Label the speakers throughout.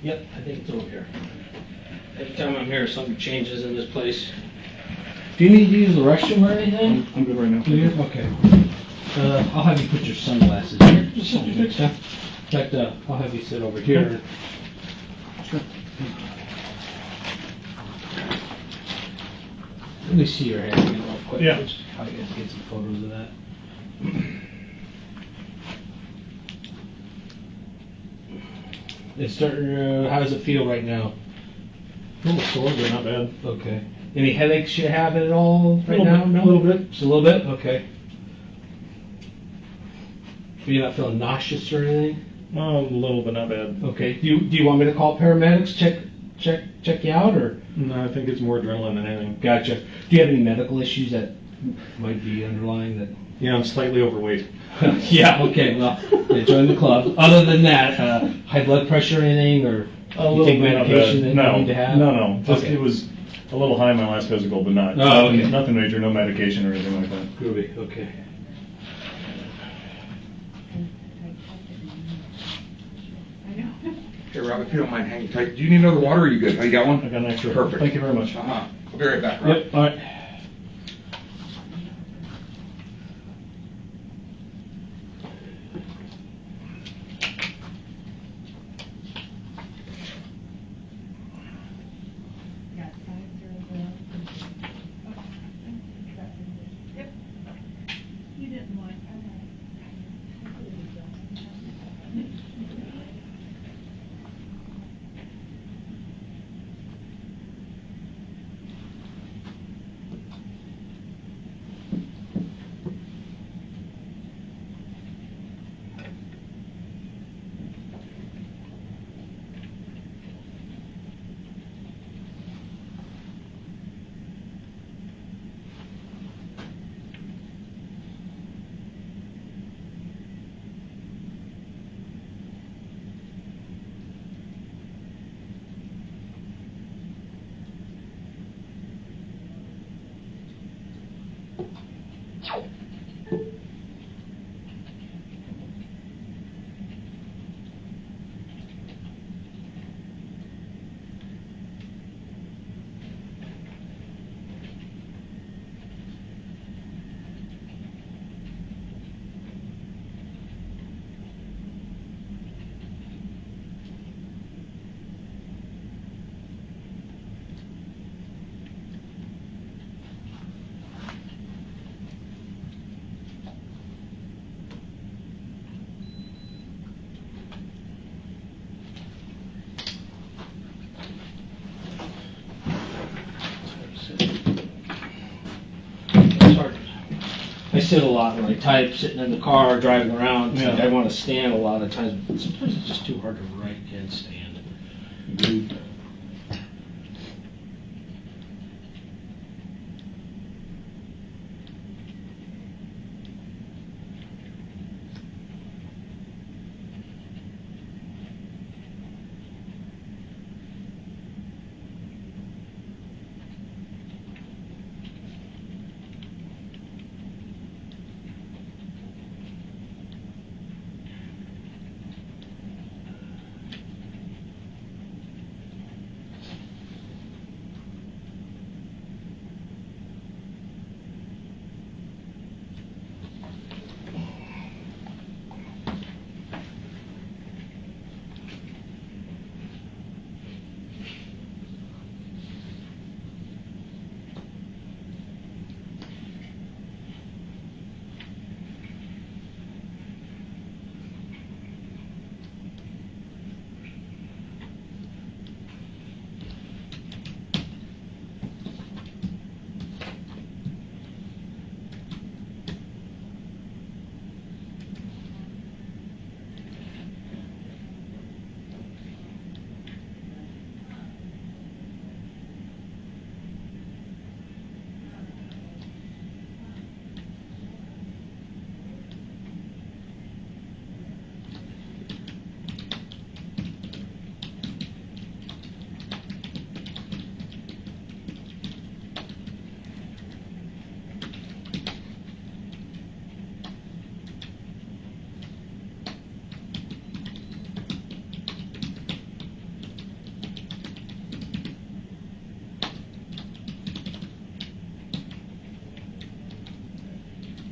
Speaker 1: Yep, I think it's over here. Every time I'm here, something changes in this place. Do you need to use the restroom or anything?
Speaker 2: I'm good right now.
Speaker 1: Okay. I'll have you put your sunglasses here. Just next time. In fact, I'll have you sit over here.
Speaker 2: Sure.
Speaker 1: Let me see your hair again real quick.
Speaker 2: Yeah.
Speaker 1: I'll get some photos of that. It's starting. How does it feel right now?
Speaker 2: A little sore, but not bad.
Speaker 1: Okay. Any headaches you have at all right now?
Speaker 2: No? A little bit.
Speaker 1: Just a little bit? Okay. You're not feeling nauseous or anything?
Speaker 2: A little, but not bad.
Speaker 1: Okay. Do you want me to call paramedics? Check you out, or?
Speaker 2: No, I think it's more adrenaline than anything.
Speaker 1: Gotcha. Do you have any medical issues that might be underlying that?
Speaker 2: Yeah, I'm slightly overweight.
Speaker 1: Yeah. Okay. Well, yeah, join the club. Other than that, high blood pressure or anything, or you take medication that you need to have?
Speaker 2: No. Just
Speaker 1: Okay.
Speaker 2: It was a little high in my last physical, but not.
Speaker 1: Oh, okay.
Speaker 2: Nothing major. No medication or anything like that.
Speaker 1: Groovy. Okay.
Speaker 3: Hey, Rob, if you don't mind hanging tight, do you need another water or are you good? Oh, you got one?
Speaker 2: I got an extra.
Speaker 3: Perfect.
Speaker 2: Thank you very much.
Speaker 3: I'll be right back, Rob.
Speaker 1: Yep. All right. It's hard. I sit a lot when I type, sitting in the car, driving around.
Speaker 2: Yeah.
Speaker 1: I want to stand a lot of times, but sometimes it's just too hard to write and stand.
Speaker 2: Agreed.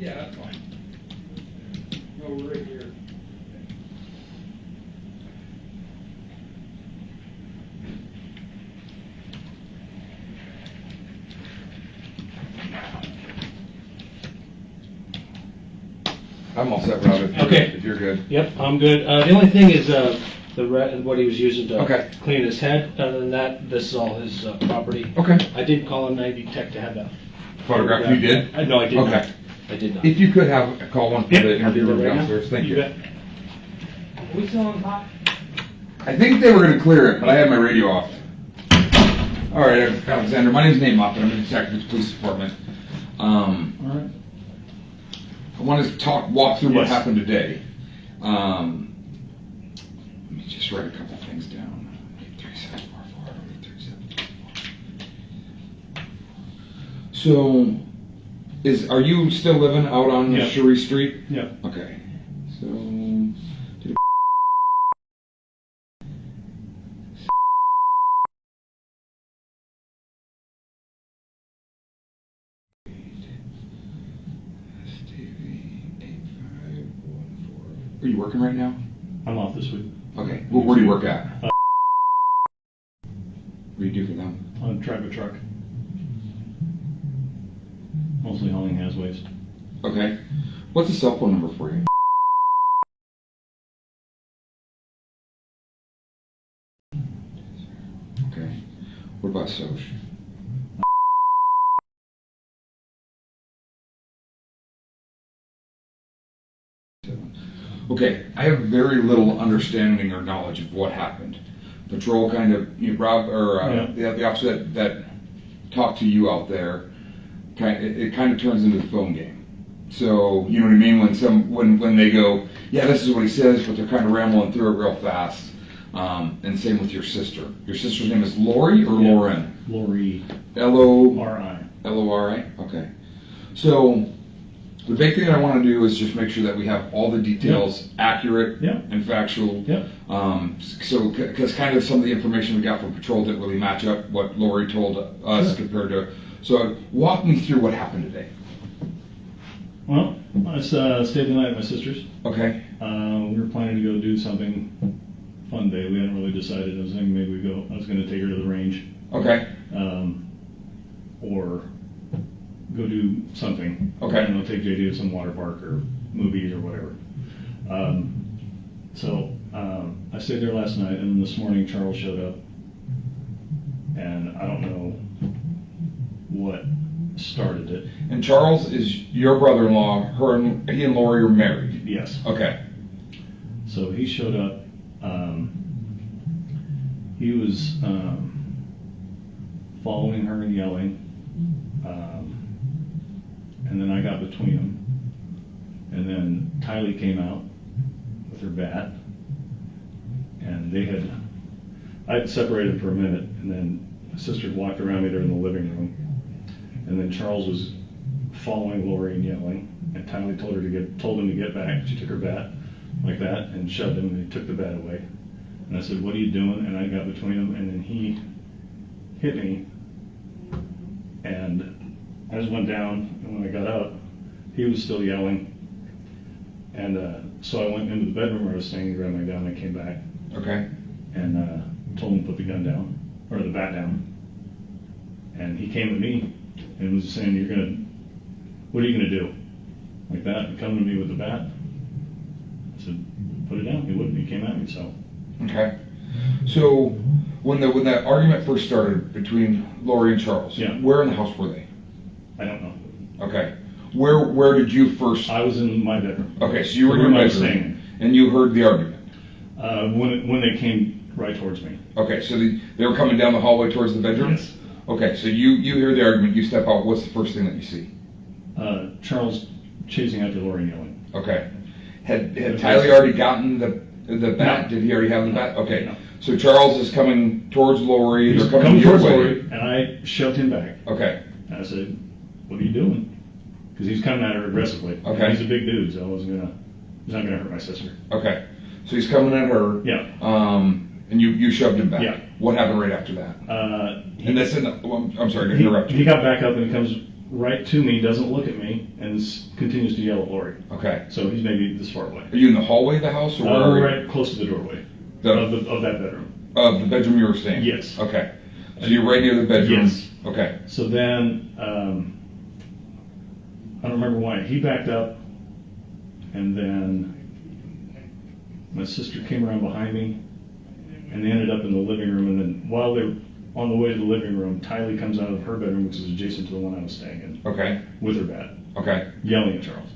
Speaker 1: Yeah, that's fine. No, we're right here.
Speaker 3: I'm all set, Rob.
Speaker 1: Okay.
Speaker 3: If you're good.
Speaker 1: Yep, I'm good. The only thing is what he was using to
Speaker 3: Okay.
Speaker 1: clean his head. Other than that, this is all his property.
Speaker 3: Okay.
Speaker 1: I did call an ID tech to have that.
Speaker 3: Photograph. You did?
Speaker 1: No, I did not.
Speaker 3: Okay.
Speaker 1: I did not.
Speaker 3: If you could have call one for
Speaker 1: Yep,
Speaker 3: the
Speaker 1: I'll do
Speaker 3: interview
Speaker 1: that
Speaker 3: room
Speaker 1: right now.
Speaker 3: downstairs. Thank you.
Speaker 1: bet. Are we still on top?
Speaker 3: I think they were going to clear it, but I had my radio off. All right, Alexander. My name's Nate Moffett. I'm a detective with the police department.
Speaker 2: All right.
Speaker 3: I want to walk through what
Speaker 2: Yes.
Speaker 3: happened today. Let me just write a couple things down. 83744, 83744. So, are you still living out on
Speaker 2: Yeah.
Speaker 3: Cherie Street?
Speaker 2: Yeah.
Speaker 3: Okay. So, are you working right now?
Speaker 2: I'm off this week.
Speaker 3: Okay. Well, where do you work at? What do you do for them?
Speaker 2: On drive a truck. Mostly hauling has waste.
Speaker 3: Okay. What's the cell phone number for you? Okay. What about Soch? Okay, I have very little understanding or knowledge of what happened. Patrol kind of, Rob, or the officer that talked to you out there, it kind of turns into the phone game. So, you know what I mean? When they go, yeah, this is what he says, but they're kind of rambling through it real fast. And same with your sister. Your sister's name is Lori or Lauren?
Speaker 2: Lori.
Speaker 3: Lori.
Speaker 2: Lori.
Speaker 3: Okay. So, the big thing that I want to do is just make sure that we have all the details accurate and factual.
Speaker 2: Yep.
Speaker 3: Because kind of some of the information we got from patrol didn't really match up what Lori told us compared to. So walk me through what happened today.
Speaker 2: Well, I stayed the night at my sister's.
Speaker 3: Okay.
Speaker 2: We were planning to go do something fun day. We hadn't really decided. I was thinking maybe I was going to take her to the range.
Speaker 3: Okay.
Speaker 2: Or go do something.
Speaker 3: Okay.
Speaker 2: I don't know, take JD to some water park or movies or whatever. So I stayed there last night, and then this morning Charles showed up, and I don't know what started it.
Speaker 3: And Charles is your brother-in-law. He and Lori are married.
Speaker 2: Yes.
Speaker 3: Okay.
Speaker 2: So he showed up. He was following her and yelling. And then I got between them. And then Tylee came out with her bat. And I had separated for a minute, and then my sister walked around me there in the living room. And then Charles was following Lori and yelling. And Tylee told him to get back. She took her bat like that and shoved him, and he took the bat away. And I said, "What are you doing?" And I got between them, and then he hit me. And I just went down, and when I got up, he was still yelling. And so I went into the bedroom where I was staying, grabbed my gun, and I came back.
Speaker 3: Okay.
Speaker 2: And told him to put the gun down, or the bat down. And he came at me and was saying, "What are you gonna do?" Like that, and come to me with the bat. I said, "Put it down." He wouldn't. He came at me, so.
Speaker 3: Okay. So when that argument first started between Lori and Charles, where in the house were they?
Speaker 2: I don't know.
Speaker 3: Okay. Where did you first?
Speaker 2: I was in my bedroom.
Speaker 3: Okay, so you were in your bedroom, and you heard the argument.
Speaker 2: When they came right towards me.
Speaker 3: Okay, so they were coming down the hallway towards the bedroom?
Speaker 2: Yes.
Speaker 3: Okay, so you hear the argument, you step out, what's the first thing that you see?
Speaker 2: Charles chasing after Lori and yelling.
Speaker 3: Okay. Had Tylee already gotten the bat?
Speaker 2: No.
Speaker 3: Did he already have the bat? Okay.
Speaker 2: No.
Speaker 3: So Charles is coming towards Lori,
Speaker 2: He's
Speaker 3: they're coming your
Speaker 2: towards
Speaker 3: way.
Speaker 2: Lori, and I shoved him back.
Speaker 3: Okay.
Speaker 2: And I said, "What are you doing?" Because he's coming at her aggressively.
Speaker 3: Okay.
Speaker 2: He's a big dude, so he's not gonna hurt my sister.
Speaker 3: Okay. So he's coming at her.
Speaker 2: Yeah.
Speaker 3: And you shoved him back.
Speaker 2: Yeah.
Speaker 3: And that's in the, I'm sorry to interrupt you.
Speaker 2: He got back up and he comes right to me, doesn't look at me, and continues to yell at Lori.
Speaker 3: Okay.
Speaker 2: So he's maybe this far away.
Speaker 3: Are you in the hallway of the house, or where are you?
Speaker 2: Right close to the doorway of that bedroom.
Speaker 3: Of the bedroom you were staying?
Speaker 2: Yes.
Speaker 3: Okay. So you're right near the bedroom?
Speaker 2: Yes.
Speaker 3: Okay.
Speaker 2: So then, I don't remember why, he backed up, and then my sister came around behind me, and they ended up in the living room, and then while they're on the way to the living room, Tylee comes out of her bedroom, which is adjacent to the one I was staying in,
Speaker 3: Okay.
Speaker 2: with her bat,
Speaker 3: Okay.
Speaker 2: yelling at Charles.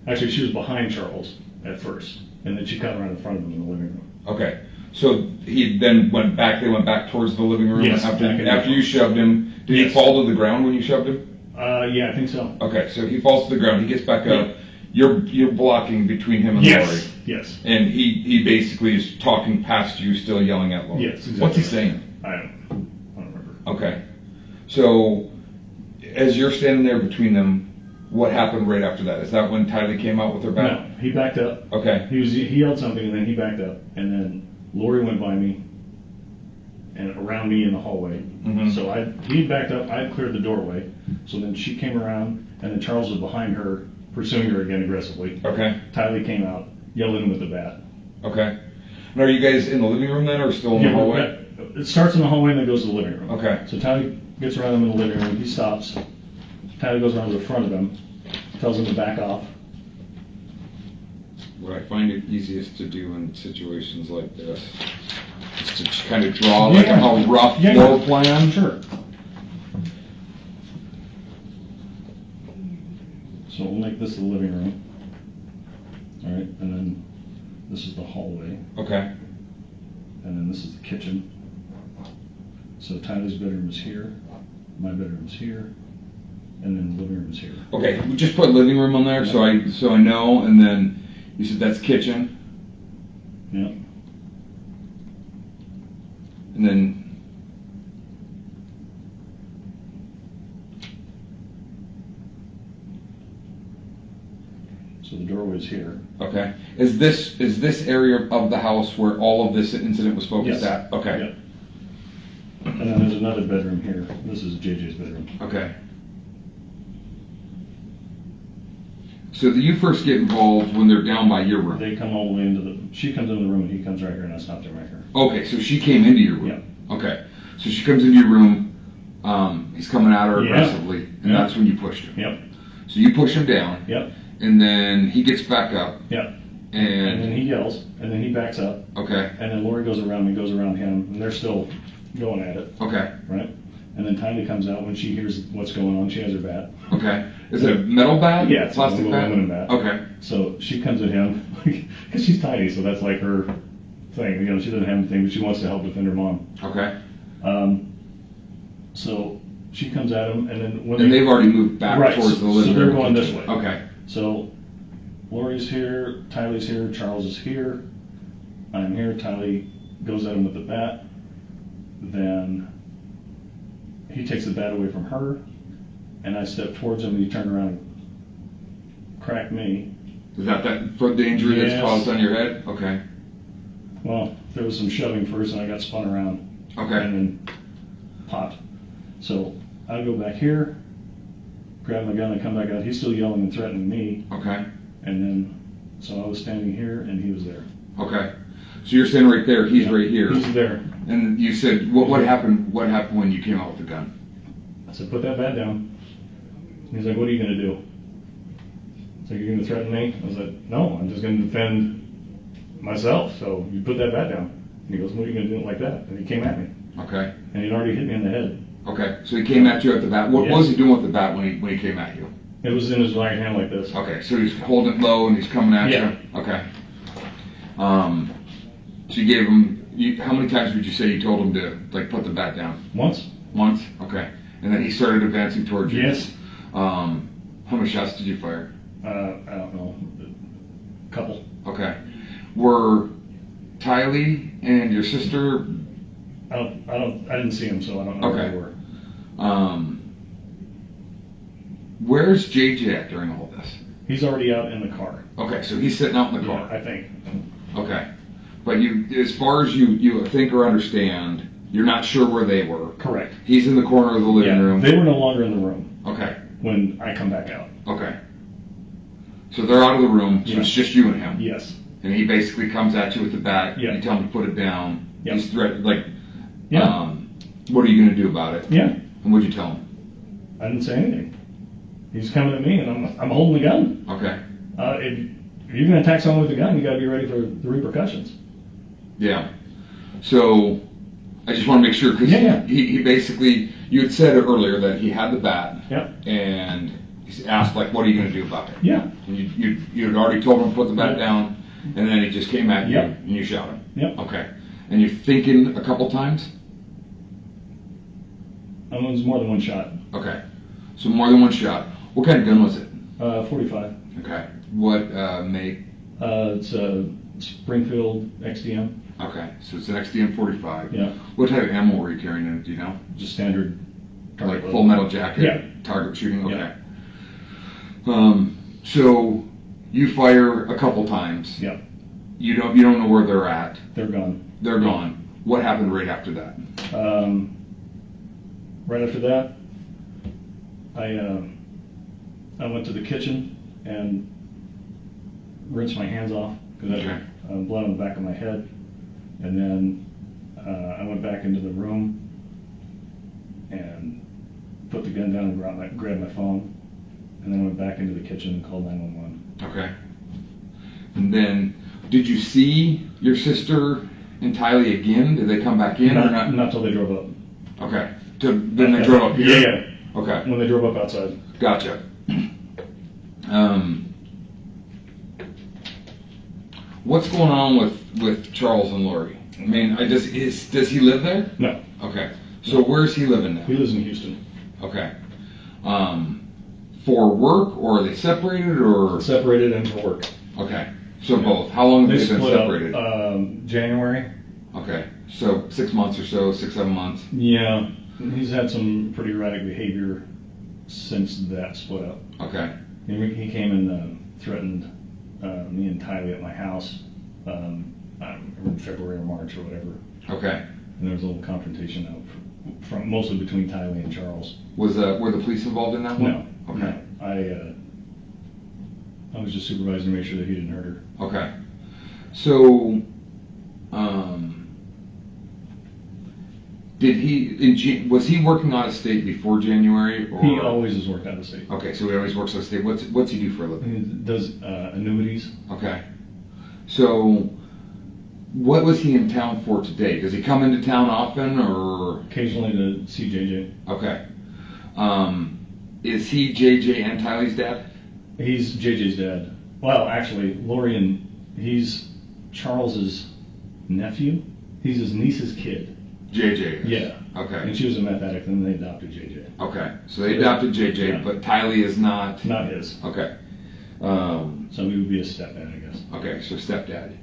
Speaker 2: Actually, she was behind Charles at first, and then she cut around in front of him in the living room.
Speaker 3: Okay. So he then went back, they went back towards the living room?
Speaker 2: Yes,
Speaker 3: After
Speaker 2: back in the
Speaker 3: you
Speaker 2: front.
Speaker 3: shoved him, did he
Speaker 2: Yes.
Speaker 3: fall to the ground when you shoved him?
Speaker 2: Yeah, I think so.
Speaker 3: Okay, so he falls to the ground, he gets back up, you're blocking between him and Lori.
Speaker 2: Yes, yes.
Speaker 3: And he basically is talking past you, still yelling at Lori.
Speaker 2: Yes, exactly.
Speaker 3: What's he saying?
Speaker 2: I don't remember.
Speaker 3: Okay. So, as you're standing there between them, what happened right after that? Is that when Tylee came out with her bat?
Speaker 2: No, he backed up.
Speaker 3: Okay.
Speaker 2: He yelled something, and then he backed up, and then Lori went by me and around me in the hallway.
Speaker 3: Mhm.
Speaker 2: So he backed up. I had cleared the doorway. So then she came around, and then Charles was behind her, pursuing her again aggressively.
Speaker 3: Okay.
Speaker 2: Tylee came out, yelled at him with the bat.
Speaker 3: Okay. And are you guys in the living room then, or still in the hallway?
Speaker 2: It starts in the hallway and then goes to the living room.
Speaker 3: Okay.
Speaker 2: So Tylee gets around him in the living room. He stops. Tylee goes around to the front of him, tells him to back off.
Speaker 3: What I find it easiest to do in situations like this is to kind of draw like a rough floor plan.
Speaker 2: Sure. So we'll make this the living room. All right, and then this is the hallway,
Speaker 3: Okay.
Speaker 2: and then this is the kitchen. So Tylee's bedroom is here, my bedroom is here, and then the living room is here.
Speaker 3: Okay, we just put living room on there so I know, and then you said that's kitchen,
Speaker 2: Yep.
Speaker 3: and then
Speaker 2: So the doorway's here.
Speaker 3: okay. Is this area of the house where all of this incident was focused
Speaker 2: Yes.
Speaker 3: at? Okay.
Speaker 2: Yep. And then there's another bedroom here. This is JJ's bedroom.
Speaker 3: Okay. So that you first get involved when they're down by your room.
Speaker 2: They come all the way into she comes into the room and he comes right here and I stopped him right here.
Speaker 3: Okay, so she came into your room.
Speaker 2: Yeah.
Speaker 3: Okay. So she comes into your room, he's coming at her
Speaker 2: Yeah.
Speaker 3: aggressively, and
Speaker 2: Yeah.
Speaker 3: that's when you pushed him.
Speaker 2: Yep.
Speaker 3: So you push him down,
Speaker 2: Yep.
Speaker 3: and then he gets back up,
Speaker 2: Yep. And then he yells, and then he backs up,
Speaker 3: okay,
Speaker 2: and then Lori goes around him, and they're still going at it,
Speaker 3: okay,
Speaker 2: right? And then Tylee comes out when she hears what's going on. She has her bat.
Speaker 3: okay. Is it a metal bat?
Speaker 2: Yeah, it's a
Speaker 3: Plastic
Speaker 2: little
Speaker 3: bat?
Speaker 2: aluminum bat.
Speaker 3: Okay,
Speaker 2: So she comes at him, because she's tiny, so that's like her thing. You know, she doesn't have anything, but she wants to help defend her mom.
Speaker 3: okay.
Speaker 2: So she comes at him, and then when
Speaker 3: And they've already moved back
Speaker 2: Right,
Speaker 3: towards the living
Speaker 2: so
Speaker 3: room.
Speaker 2: they're going this way.
Speaker 3: Okay,
Speaker 2: So Lori's here, Tylee's here, Charles is here, I'm here, Tylee goes at him with the bat, then he takes the bat away from her, and I step towards him and he turned around and cracked me.
Speaker 3: is that for the injury that's
Speaker 2: Yes.
Speaker 3: caused on your head? Okay,
Speaker 2: Well, there was some shoving first and I got spun around
Speaker 3: okay,
Speaker 2: and then popped. So I go back here, grab my gun and come back out. He's still yelling and threatening me.
Speaker 3: okay,
Speaker 2: And then, so I was standing here and he was there.
Speaker 3: okay. So you're standing right there, he's right here.
Speaker 2: He's there.
Speaker 3: And you said, what happened when you came out with the gun?
Speaker 2: I said, put that bat down. He's like, what are you going to do? So you're going to threaten me? I was like, no, I'm just going to defend myself. So you put that bat down. And he goes, what are you going to do like that? And he came at me.
Speaker 3: Okay,
Speaker 2: And he'd already hit me in the head.
Speaker 3: okay. So he came at you at the bat. What
Speaker 2: Yes.
Speaker 3: was he doing with the bat when he came at you?
Speaker 2: It was in his right hand like this.
Speaker 3: Okay, so he's holding it low and he's coming at
Speaker 2: Yeah.
Speaker 3: you? Okay. So you gave him, how many times would you say you told him to, like, put the bat down?
Speaker 2: Once?
Speaker 3: Once? Okay. And then he started advancing towards you?
Speaker 2: Yes.
Speaker 3: How many shots did you fire?
Speaker 2: I don't know. A couple.
Speaker 3: Okay. Were Tylee and your sister,
Speaker 2: I didn't see him, so I don't know where
Speaker 3: Okay.
Speaker 2: they were.
Speaker 3: where's JJ at during all this?
Speaker 2: He's already out in the car.
Speaker 3: Okay, so he's sitting out in the
Speaker 2: Yeah,
Speaker 3: car.
Speaker 2: I think.
Speaker 3: Okay. But you, as far as you think or understand, you're not sure where they were.
Speaker 2: Correct.
Speaker 3: He's in the corner of the living
Speaker 2: Yeah,
Speaker 3: room.
Speaker 2: they were no longer in the room.
Speaker 3: Okay.
Speaker 2: when I come back out.
Speaker 3: Okay. So they're out of the room, so
Speaker 2: Yeah.
Speaker 3: it's just you and him.
Speaker 2: Yes.
Speaker 3: And he basically comes at you with the bat.
Speaker 2: Yeah.
Speaker 3: You tell him to put it down.
Speaker 2: Yeah.
Speaker 3: He's threatened, like,
Speaker 2: Yeah.
Speaker 3: what are you going to do about it?
Speaker 2: Yeah.
Speaker 3: And what'd you tell him?
Speaker 2: I didn't say anything. He's coming at me, and I'm holding the gun.
Speaker 3: Okay.
Speaker 2: If you're going to attack someone with a gun, you got to be ready for the repercussions.
Speaker 3: Yeah. So I just want to make sure, because
Speaker 2: Yeah.
Speaker 3: he basically, you had said earlier that he had the bat.
Speaker 2: Yeah.
Speaker 3: And he asked, like, what are you going to do about it?
Speaker 2: Yeah.
Speaker 3: And you had already told him to put the bat
Speaker 2: Yeah.
Speaker 3: down, and then he just came at you,
Speaker 2: Yeah.
Speaker 3: and you shot him.
Speaker 2: Yep.
Speaker 3: Okay. And you're thinking a couple times?
Speaker 2: It was more than one shot.
Speaker 3: Okay. So more than one shot. What kind of gun was it?
Speaker 2: 45.
Speaker 3: Okay. What make?
Speaker 2: It's a Springfield XDM.
Speaker 3: Okay. So it's an XDM 45.
Speaker 2: Yeah.
Speaker 3: What type of ammo were you carrying in it? Do you know?
Speaker 2: Just standard.
Speaker 3: Like full metal jacket?
Speaker 2: Yeah.
Speaker 3: Target shooting? Okay.
Speaker 2: Yeah.
Speaker 3: So you fire a couple times.
Speaker 2: Yeah.
Speaker 3: You don't know where they're at.
Speaker 2: They're gone.
Speaker 3: They're gone. What happened right after that?
Speaker 2: Right after that, I went to the kitchen and rinsed my hands off because I had blood on the back of my head, and then I went back into the room and put the gun down and grabbed my phone, and then went back into the kitchen and called 911.
Speaker 3: Okay. And then, did you see your sister and Tylee again? Did they come back in or not?
Speaker 2: Not till they drove up.
Speaker 3: Okay. Then they drove up here?
Speaker 2: Yeah.
Speaker 3: Okay.
Speaker 2: When they drove up outside.
Speaker 3: Gotcha. What's going on with Charles and Lori? I mean, does he live there?
Speaker 2: No.
Speaker 3: Okay. So where's he living now?
Speaker 2: He lives in Houston.
Speaker 3: Okay. For work, or are they separated, or?
Speaker 2: Separated and for work.
Speaker 3: Okay. So both. How long have they been
Speaker 2: split
Speaker 3: separated?
Speaker 2: Up, January.
Speaker 3: Okay. So 6 months or so, 6, 7 months.
Speaker 2: Yeah. He's had some pretty erratic behavior since that split up.
Speaker 3: Okay.
Speaker 2: He came and threatened me and Tylee at my house in February or March or whatever.
Speaker 3: Okay.
Speaker 2: And there was a little confrontation out mostly between Tylee and Charles.
Speaker 3: Were the police involved in that one?
Speaker 2: No.
Speaker 3: Okay.
Speaker 2: No. I was just supervising to make sure that he didn't hurt her.
Speaker 3: Okay. So, was he working out of state before January? Or?
Speaker 2: He always has worked out of state.
Speaker 3: Okay, so he always works out of state. What's he do for a living?
Speaker 2: He does annuities.
Speaker 3: Okay. So, what was he in town for today? Does he come into town often, or?
Speaker 2: Occasionally to see JJ.
Speaker 3: Okay. Is he JJ and Tylee's dad?
Speaker 2: He's JJ's dad. Well, actually, he's Charles's nephew. He's his niece's kid.
Speaker 3: JJ is?
Speaker 2: Yeah.
Speaker 3: Okay.
Speaker 2: And she was a meth addict, and they adopted JJ.
Speaker 3: Okay. So they adopted JJ,
Speaker 2: Yeah.
Speaker 3: but Tylee is not?
Speaker 2: Not his.
Speaker 3: Okay.
Speaker 2: So he would be a stepdad, I guess.
Speaker 3: Okay, so stepdad.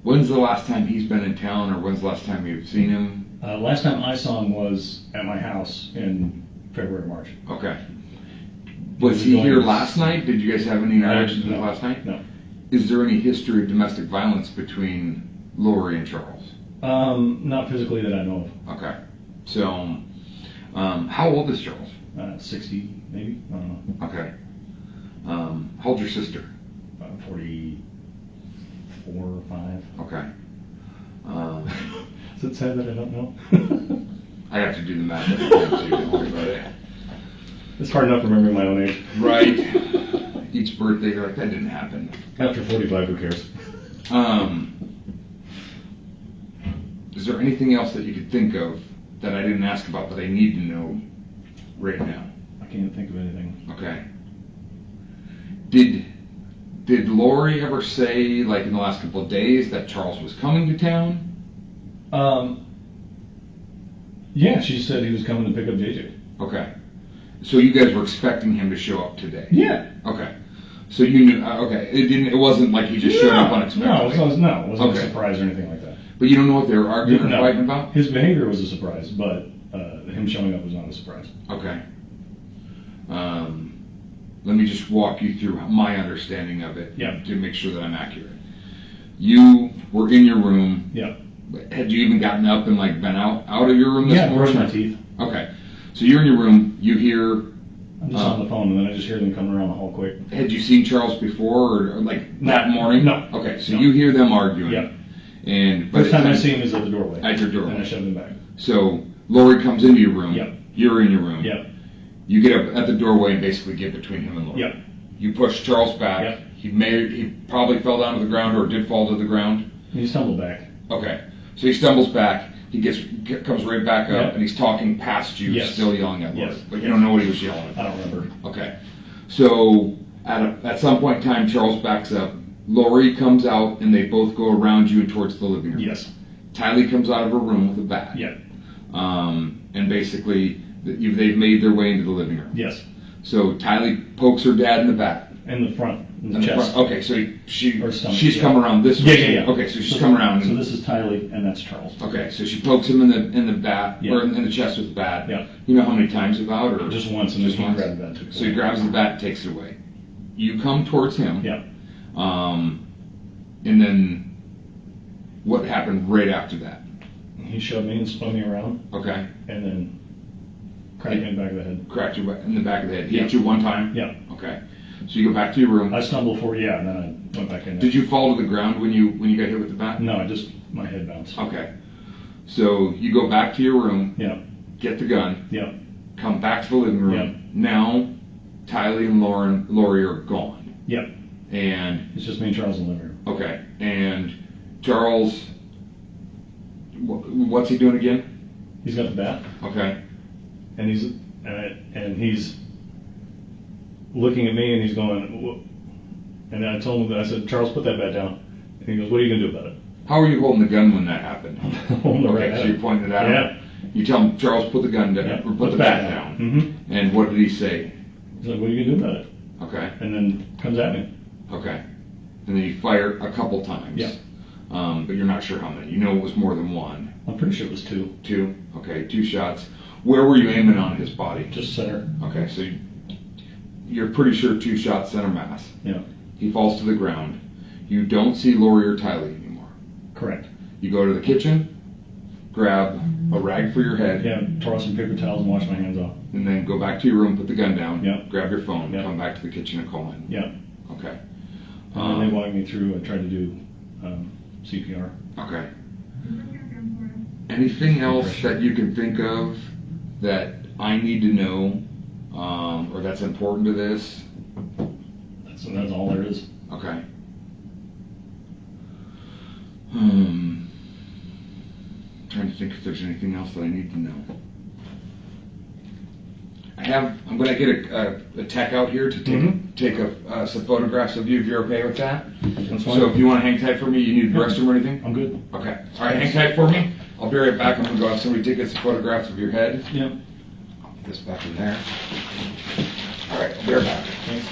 Speaker 3: When's the last time he's been in town, or when's the last time you've seen him?
Speaker 2: Last time I saw him was at my house in February, March.
Speaker 3: Okay. Was he here last night? Did you guys have any interactions
Speaker 2: No.
Speaker 3: last night?
Speaker 2: No.
Speaker 3: Is there any history of domestic violence between Lori and Charles?
Speaker 2: Not physically that I know
Speaker 3: Okay. So, how old is Charles?
Speaker 2: of. 60, maybe? I don't know.
Speaker 3: Okay. How old's your sister?
Speaker 2: 44 or 5.
Speaker 3: Okay.
Speaker 2: Is it sad that I don't know?
Speaker 3: I have to do the math every time, so you don't worry about it.
Speaker 2: It's hard enough remembering my own age.
Speaker 3: Right. Each birthday, you're like, that didn't happen.
Speaker 2: After 45, who cares?
Speaker 3: Is there anything else that you could think of that I didn't ask about that I need to know right now?
Speaker 2: I can't think of anything.
Speaker 3: Okay. Did Lori ever say, like in the last couple of days, that Charles was coming to town?
Speaker 2: Yeah, she said he was coming to pick up JJ.
Speaker 3: Okay. So you guys were expecting him to show up today?
Speaker 2: Yeah.
Speaker 3: Okay. So you knew, okay. It wasn't like he just showed up unexpectedly?
Speaker 2: No, it wasn't
Speaker 3: Okay.
Speaker 2: a surprise or anything like that.
Speaker 3: But you don't know what they were arguing or
Speaker 2: No.
Speaker 3: fighting about?
Speaker 2: His behavior was a surprise, but him showing up was not a surprise.
Speaker 3: Okay. Let me just walk you through my understanding of it to make sure that I'm accurate. You were in your room.
Speaker 2: Yeah.
Speaker 3: Had you even gotten up and like been out of your room this morning?
Speaker 2: Brushed my teeth.
Speaker 3: Okay. So you're in your room, you hear,
Speaker 2: I'm just on the phone, and then I just hear them coming around the hall quick.
Speaker 3: had you seen Charles before, or like that morning?
Speaker 2: No.
Speaker 3: Okay, so
Speaker 2: No.
Speaker 3: you hear them arguing.
Speaker 2: Yep.
Speaker 3: And by
Speaker 2: First
Speaker 3: the
Speaker 2: time I see him is at the doorway.
Speaker 3: At your doorway.
Speaker 2: And I shove him back.
Speaker 3: So Lori comes into your room.
Speaker 2: Yep.
Speaker 3: You're in your room.
Speaker 2: Yep.
Speaker 3: You get up at the doorway and basically get between him and Lori.
Speaker 2: Yep.
Speaker 3: You push Charles back.
Speaker 2: Yep.
Speaker 3: He probably fell down to the ground or did fall to the ground.
Speaker 2: He stumbled back.
Speaker 3: Okay. So he stumbles back. He comes right back up,
Speaker 2: Yep.
Speaker 3: and he's talking past you,
Speaker 2: Yes.
Speaker 3: still yelling at Lori.
Speaker 2: Yes.
Speaker 3: But you don't know what he was yelling
Speaker 2: I
Speaker 3: at.
Speaker 2: don't remember.
Speaker 3: Okay. So at some point in time, Charles backs up. Lori comes out, and they both go around you and towards the living room.
Speaker 2: Yes.
Speaker 3: Tylee comes out of her room with a bat.
Speaker 2: Yep.
Speaker 3: And basically, they've made their way into the living room.
Speaker 2: Yes.
Speaker 3: So Tylee pokes her dad in the back.
Speaker 2: In the front, in the
Speaker 3: In the
Speaker 2: chest.
Speaker 3: front. Okay, so
Speaker 2: Or stomach,
Speaker 3: she's
Speaker 2: yeah.
Speaker 3: come around this way.
Speaker 2: Yeah.
Speaker 3: Okay, so she's come around.
Speaker 2: So this is Tylee, and that's Charles.
Speaker 3: Okay, so she pokes him in the bat,
Speaker 2: Yeah.
Speaker 3: or in the chest with the bat.
Speaker 2: Yeah.
Speaker 3: You know how many times about, or
Speaker 2: Just once, and
Speaker 3: just
Speaker 2: then he
Speaker 3: once?
Speaker 2: grabbed that too.
Speaker 3: So he grabs the bat and takes it away. You come towards him.
Speaker 2: Yeah.
Speaker 3: And then what happened right after that?
Speaker 2: He shoved me and spun me around,
Speaker 3: Okay,
Speaker 2: and then cracked me in the back of the head.
Speaker 3: cracked you in the back of the head. He
Speaker 2: Yeah.
Speaker 3: hit you one time.
Speaker 2: Yeah.
Speaker 3: Okay, so you go back to your room.
Speaker 2: I stumbled forward, yeah, and then I went back in there.
Speaker 3: Did you fall to the ground when you got hit with the bat?
Speaker 2: No, my head bounced.
Speaker 3: Okay, so you go back to your room,
Speaker 2: Yeah.
Speaker 3: get the gun,
Speaker 2: Yeah.
Speaker 3: come back to the living room.
Speaker 2: Yeah.
Speaker 3: Now, Tylee and Lori are gone.
Speaker 2: Yeah.
Speaker 3: And
Speaker 2: It's just me and Charles in the living room.
Speaker 3: okay, and Charles, what's he doing again?
Speaker 2: He's got the bat,
Speaker 3: Okay,
Speaker 2: and he's looking at me, and he's going. And I told him that I said, Charles, put that bat down. And he goes, what are you gonna do about it?
Speaker 3: how were you holding the gun when that happened?
Speaker 2: Holding it right
Speaker 3: Okay,
Speaker 2: at
Speaker 3: so
Speaker 2: him.
Speaker 3: you pointed it at him.
Speaker 2: Yeah.
Speaker 3: You tell him, Charles, put the gun down,
Speaker 2: Yeah,
Speaker 3: or put the bat down.
Speaker 2: Mm-hmm.
Speaker 3: And what did he say?
Speaker 2: He's like, what are you gonna do about it?
Speaker 3: Okay,
Speaker 2: And then comes at me.
Speaker 3: okay. And then you fire a couple times.
Speaker 2: Yeah.
Speaker 3: But you're not sure how many. You know it was more than one.
Speaker 2: I'm pretty sure it was two.
Speaker 3: Two? Okay, 2 shots. Where were you aiming on his body?
Speaker 2: Just center.
Speaker 3: Okay, so you're pretty sure 2 shots center mass.
Speaker 2: Yeah.
Speaker 3: He falls to the ground. You don't see Lori or Tylee anymore.
Speaker 2: Correct.
Speaker 3: You go to the kitchen, grab a rag for your head,
Speaker 2: Yeah. Tore some paper towels and wash my hands off.
Speaker 3: and then go back to your room, put the gun down,
Speaker 2: Yeah.
Speaker 3: grab your phone,
Speaker 2: Yeah.
Speaker 3: come back to the kitchen and call in.
Speaker 2: Yeah.
Speaker 3: Okay.
Speaker 2: And then they walked me through. I tried to do CPR.
Speaker 3: Okay. Anything else that you can think of that I need to know, or that's important to this?
Speaker 2: That's all there is.
Speaker 3: Okay. Trying to think if there's anything else that I need to know. I'm going to get a tech out here to take some photographs of you if you're okay with that.
Speaker 2: That's fine.
Speaker 3: So if you want to hang tight for me, you need the restroom or anything?
Speaker 2: I'm good.
Speaker 3: Okay. All right, hang tight for me. I'll be right back. I'm going to go have somebody take some photographs of your head.
Speaker 2: Yeah.
Speaker 3: Put this back in there. All right, I'll be right back.
Speaker 2: Thanks.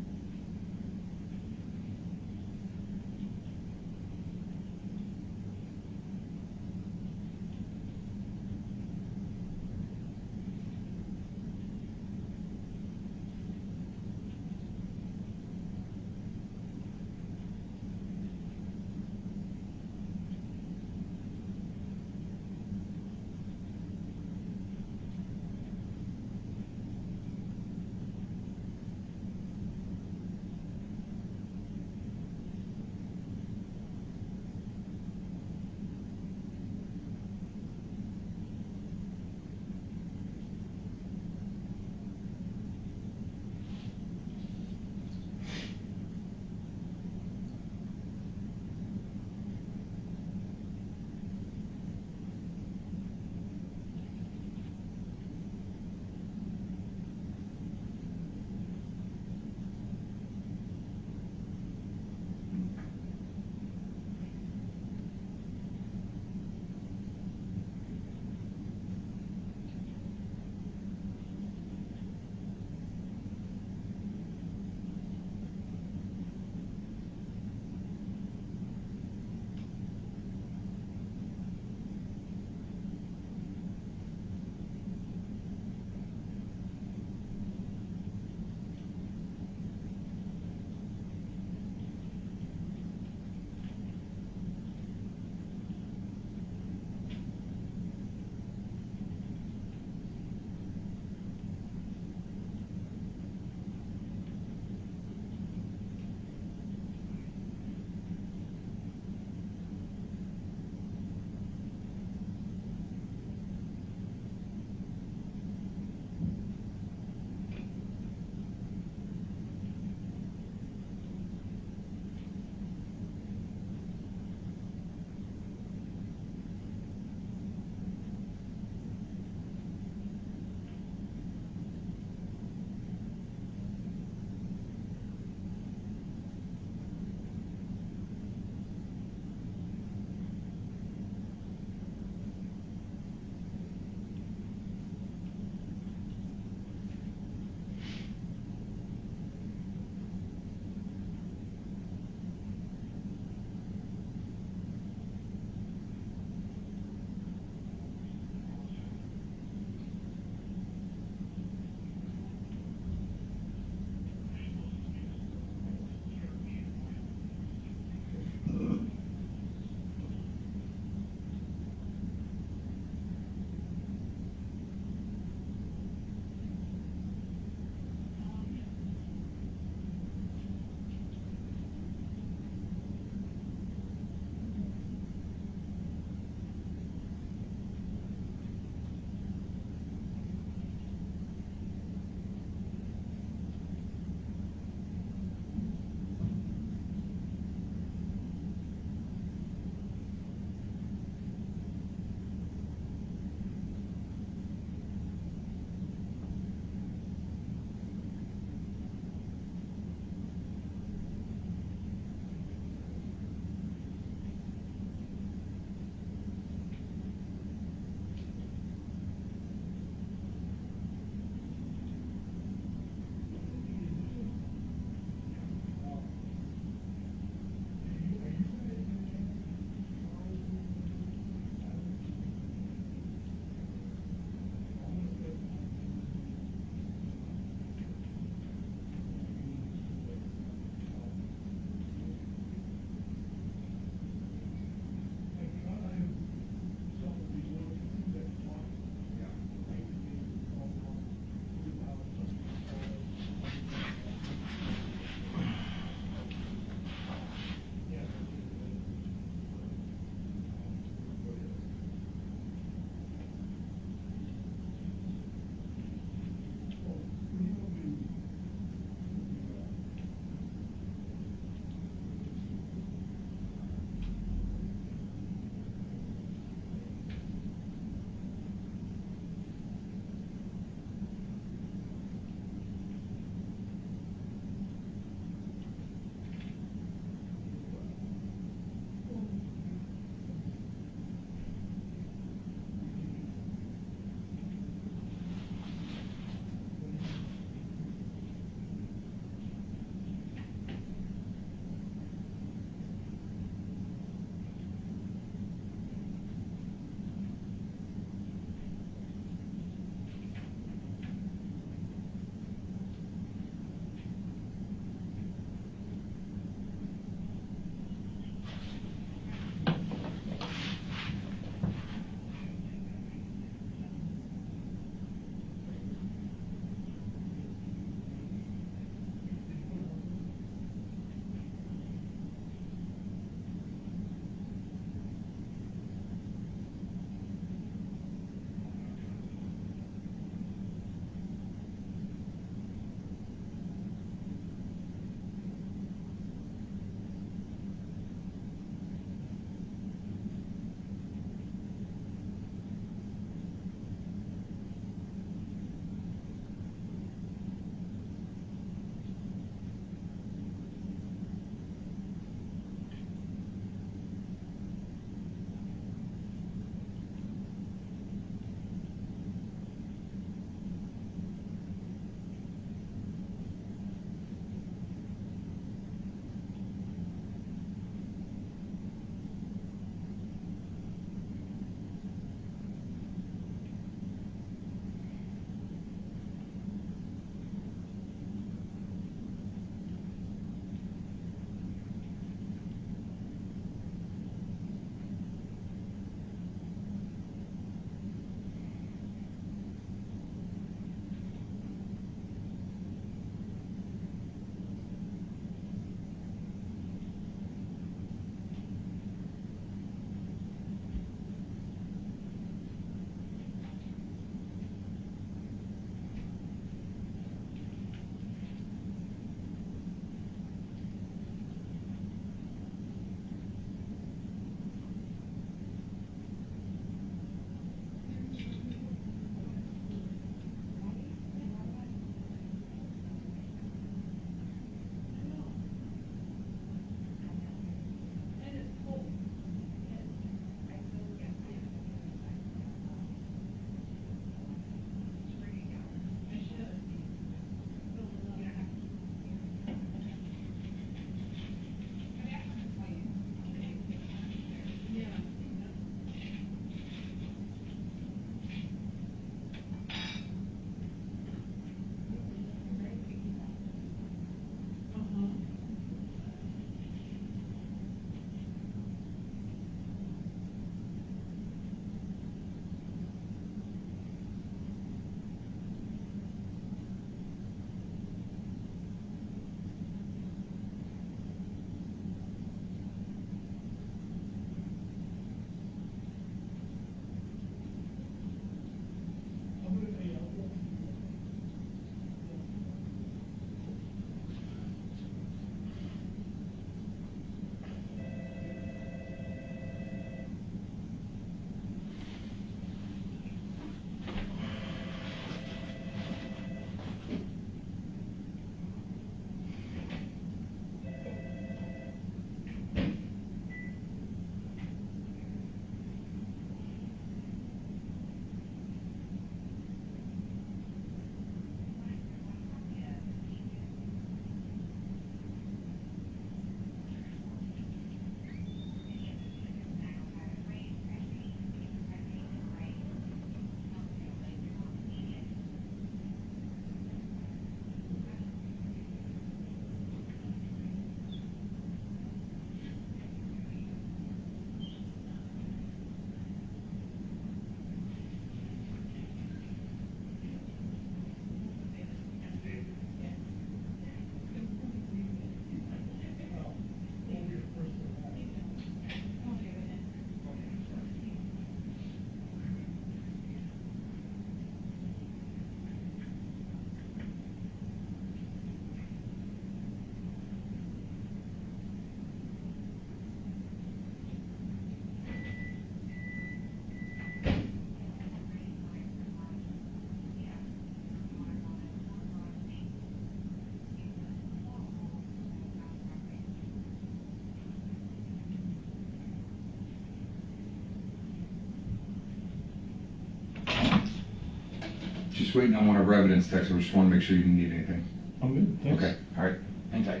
Speaker 3: just waiting on one of our evidence techs, I just want to make sure you didn't need anything.
Speaker 2: I'm good, thanks.
Speaker 3: Okay, all right, hang tight.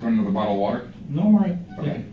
Speaker 3: Want another bottle of water?
Speaker 2: No, I'm all right.
Speaker 3: Okay.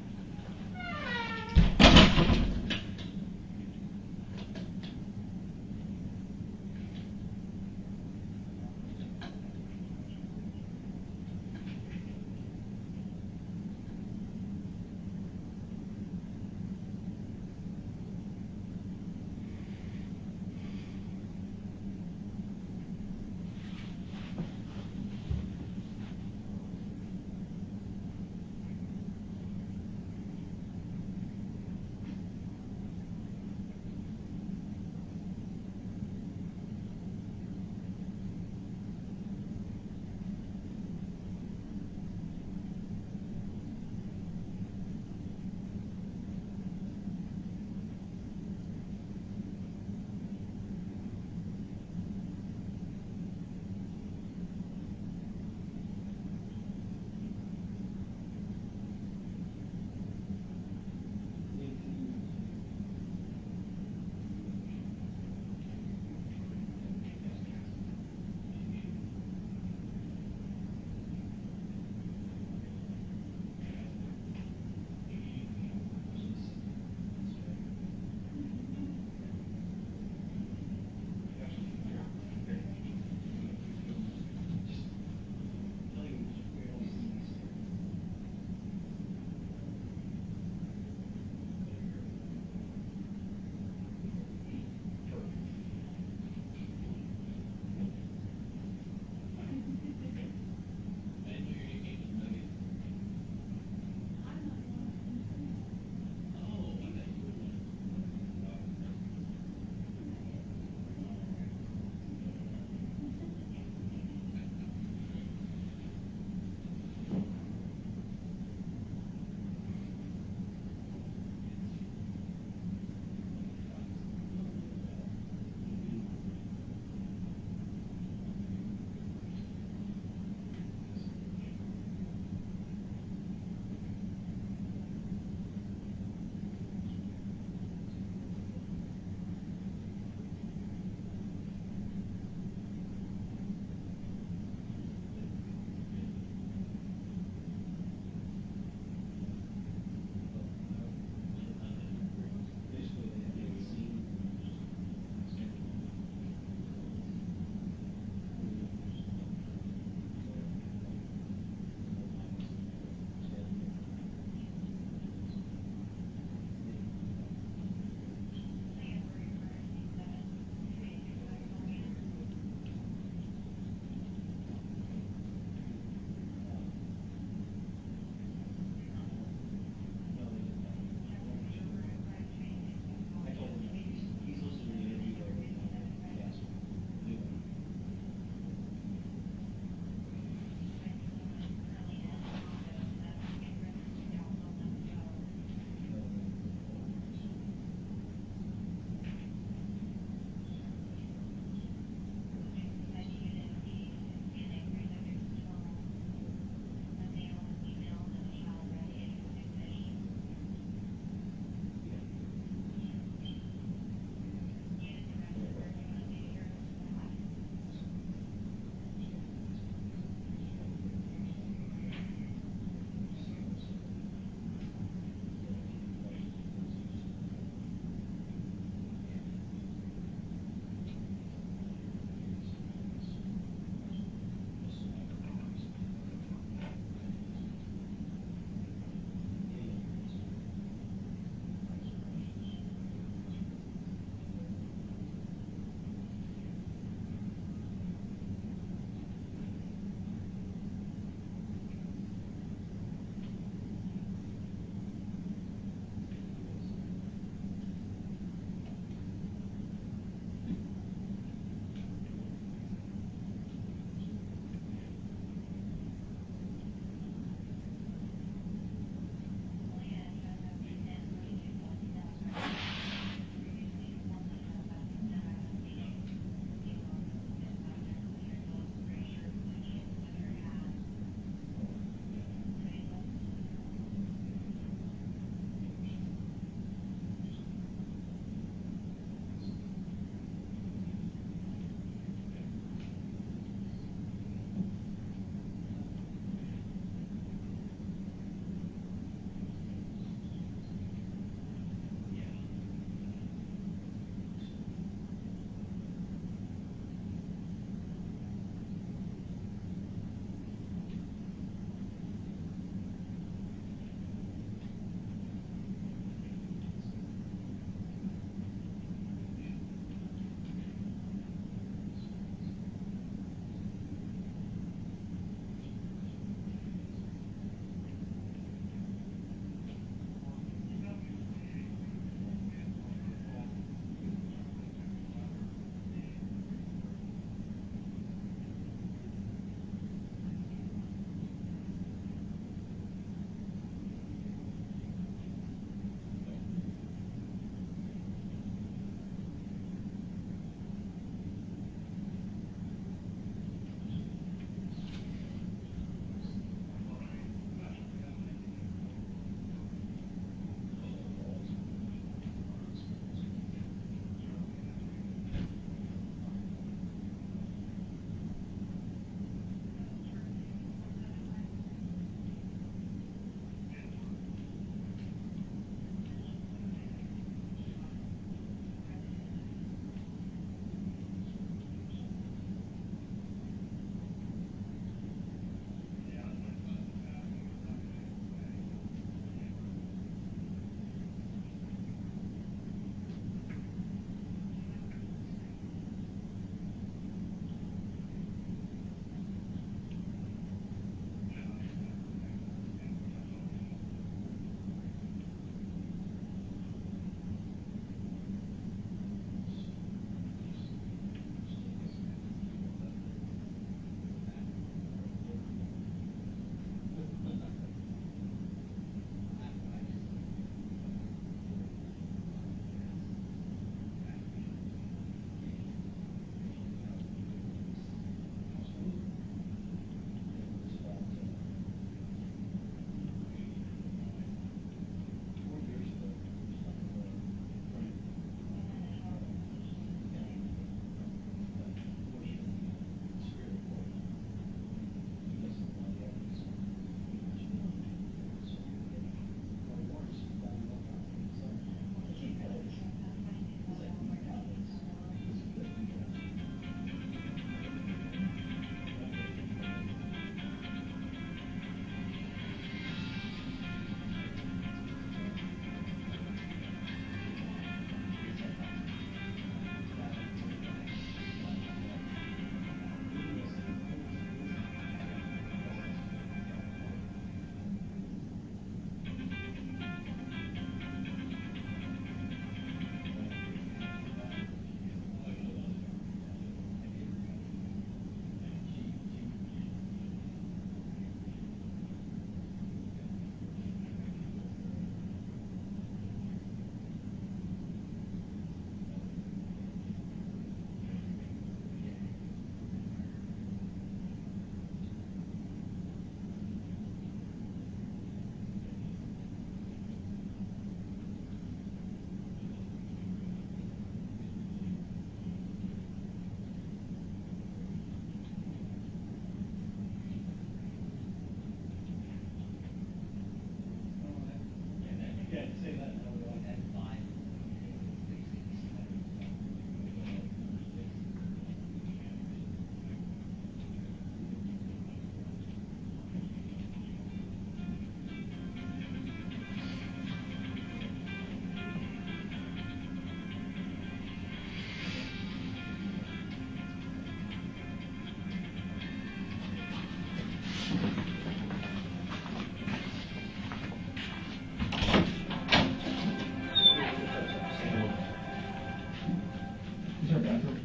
Speaker 1: Is there a bathroom?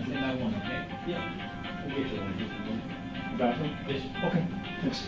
Speaker 4: They might want, okay?
Speaker 1: Yeah. We'll get you one.
Speaker 2: Bathroom?
Speaker 1: Yes.
Speaker 2: Okay, thanks.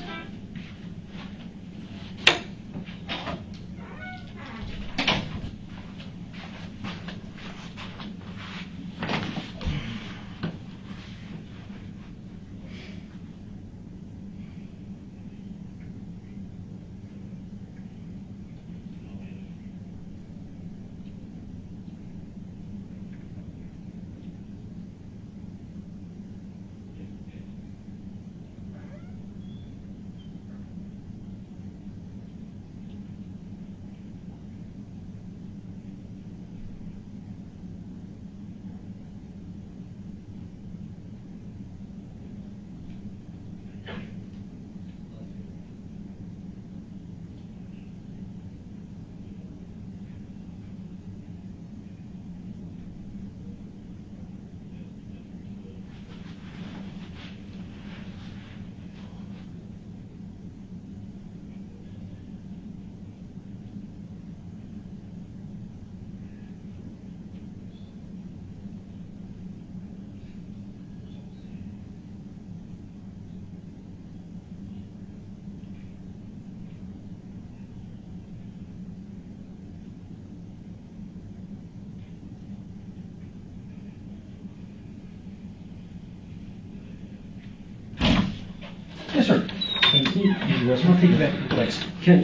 Speaker 1: Yes, sir. Thank you.
Speaker 4: I'll take it back.
Speaker 1: Thanks.
Speaker 4: Can I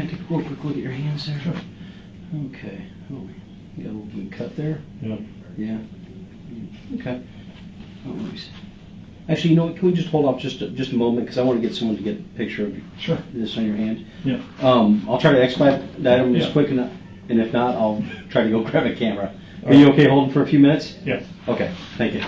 Speaker 4: take a real quick look at your hands there? Sure. Okay. Oh, you got a little bit of cut there?
Speaker 2: Yeah.
Speaker 4: Yeah. Okay. No worries. Actually, you know what? Can we just hold off just a moment because I want to get someone to get a picture of
Speaker 2: Sure.
Speaker 4: this on your hand.
Speaker 2: Yeah.
Speaker 4: I'll try to expedite that over just
Speaker 2: Yeah.
Speaker 4: quick enough, and if not, I'll try to go grab a camera. Are you okay holding for a few minutes?
Speaker 2: Yeah.
Speaker 4: Okay. Thank you.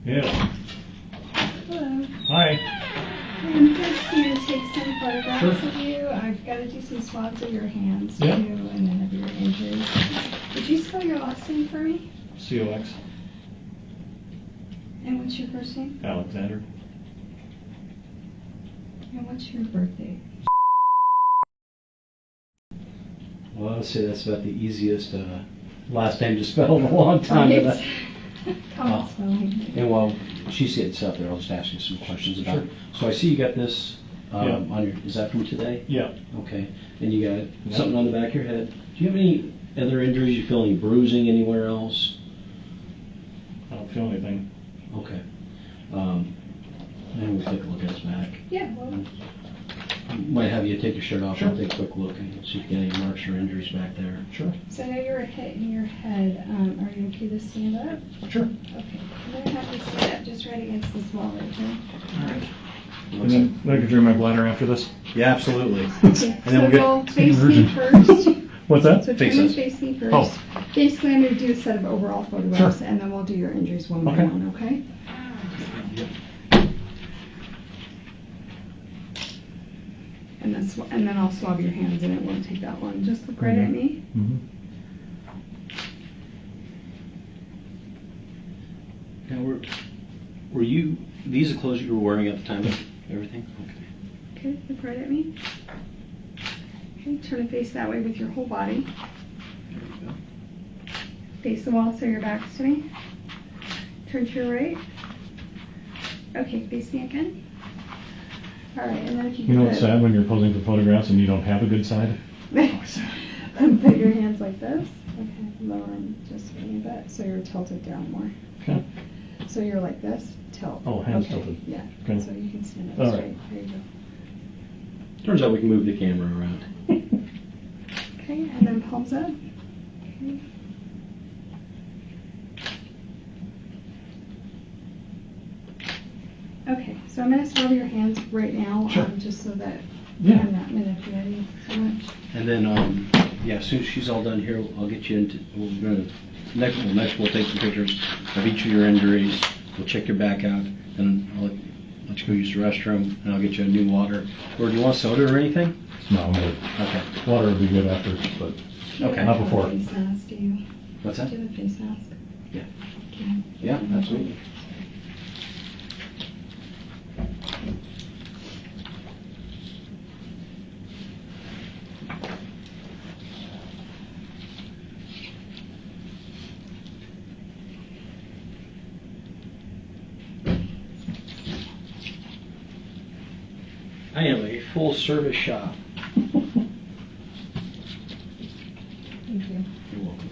Speaker 2: Yeah.
Speaker 5: Hello.
Speaker 2: Hi.
Speaker 5: I'm just here to take some photographs of you. I've got to do some swabs of your hands
Speaker 2: Yeah.
Speaker 5: too, and then of your injuries. Would you spell your last name for me?
Speaker 2: COX.
Speaker 5: And what's your first name?
Speaker 2: Alexander.
Speaker 5: And what's your birthday?
Speaker 4: Well, I would say that's about the easiest last name to spell in a long time.
Speaker 5: Right. Common spelling.
Speaker 4: And while she's getting set up there, I'll just ask you some questions about it. So I see you got this
Speaker 2: Yeah.
Speaker 4: on your, is that from today?
Speaker 2: Yeah.
Speaker 4: Okay. And you got
Speaker 2: Yeah.
Speaker 4: something on the back of your head. Do you have any other injuries? You feel any bruising anywhere else?
Speaker 2: I don't feel anything.
Speaker 4: Okay. Maybe we'll take a look at his back.
Speaker 5: Yeah, well,
Speaker 4: Might have you take your shirt off
Speaker 2: Sure.
Speaker 4: and take a quick look and see if you get any marks or injuries back there.
Speaker 2: Sure.
Speaker 5: so I know you were hit in your head. Are you okay to stand up?
Speaker 2: Sure.
Speaker 5: Okay. I'm going to have you stand up just right against this wall right here.
Speaker 4: All right.
Speaker 2: And then I can drain my bladder after this.
Speaker 4: Yeah, absolutely.
Speaker 5: Okay,
Speaker 4: And then we'll
Speaker 5: so
Speaker 4: get
Speaker 5: go face me
Speaker 2: conversion.
Speaker 5: first.
Speaker 2: What's that?
Speaker 5: So
Speaker 4: Face
Speaker 5: turn and
Speaker 4: us.
Speaker 5: face me first.
Speaker 2: Oh.
Speaker 5: Basically, I'm going to do a set of overall photographs,
Speaker 2: Sure.
Speaker 5: and then we'll do your injuries one by
Speaker 2: Okay.
Speaker 5: one, okay? And then I'll swab your hands, and it won't take that long. Just look right at me.
Speaker 2: Mm-hmm.
Speaker 4: Now, were you, these are clothes you were wearing at the time of everything? Okay.
Speaker 5: Okay, look right at me. Okay, turn and face that way with your whole body.
Speaker 4: There we go.
Speaker 5: Face the wall so your back's to me. Turn to your right. Okay, face me again. All right, and then if you
Speaker 2: You know
Speaker 5: could
Speaker 2: what's sad when you're posing for photographs and you don't have a good side?
Speaker 5: put your hands like this. Okay, lower them just a little bit so you're tilted down more.
Speaker 2: Okay.
Speaker 5: So you're like this, tilt.
Speaker 2: Oh, hands
Speaker 5: okay.
Speaker 2: tilted.
Speaker 5: Yeah,
Speaker 2: Okay.
Speaker 5: so you can stand up
Speaker 2: All right.
Speaker 5: straight. There you go.
Speaker 4: Turns out we can move the camera around.
Speaker 5: Okay, and then palms up. Okay. Okay, so I'm going to swab your hands right now,
Speaker 2: Sure.
Speaker 5: just so that
Speaker 2: Yeah.
Speaker 5: I'm not manipulating so much.
Speaker 4: And then, yeah, as soon as she's all done here, I'll get you into, we're gonna, next we'll take some pictures of each of your injuries. We'll check your back out, and I'll let you go use the restroom, and I'll get you a new water. Or do you want soda or anything?
Speaker 2: No, I'm good.
Speaker 4: Okay.
Speaker 2: Water would be good after, but
Speaker 4: Okay.
Speaker 2: Not before.
Speaker 5: Do you have a face mask, do you?
Speaker 4: What's that?
Speaker 5: Do you have a face mask?
Speaker 4: Yeah.
Speaker 5: Okay.
Speaker 4: Yeah, absolutely. I am a full service shop.
Speaker 5: Thank you.
Speaker 4: You're welcome.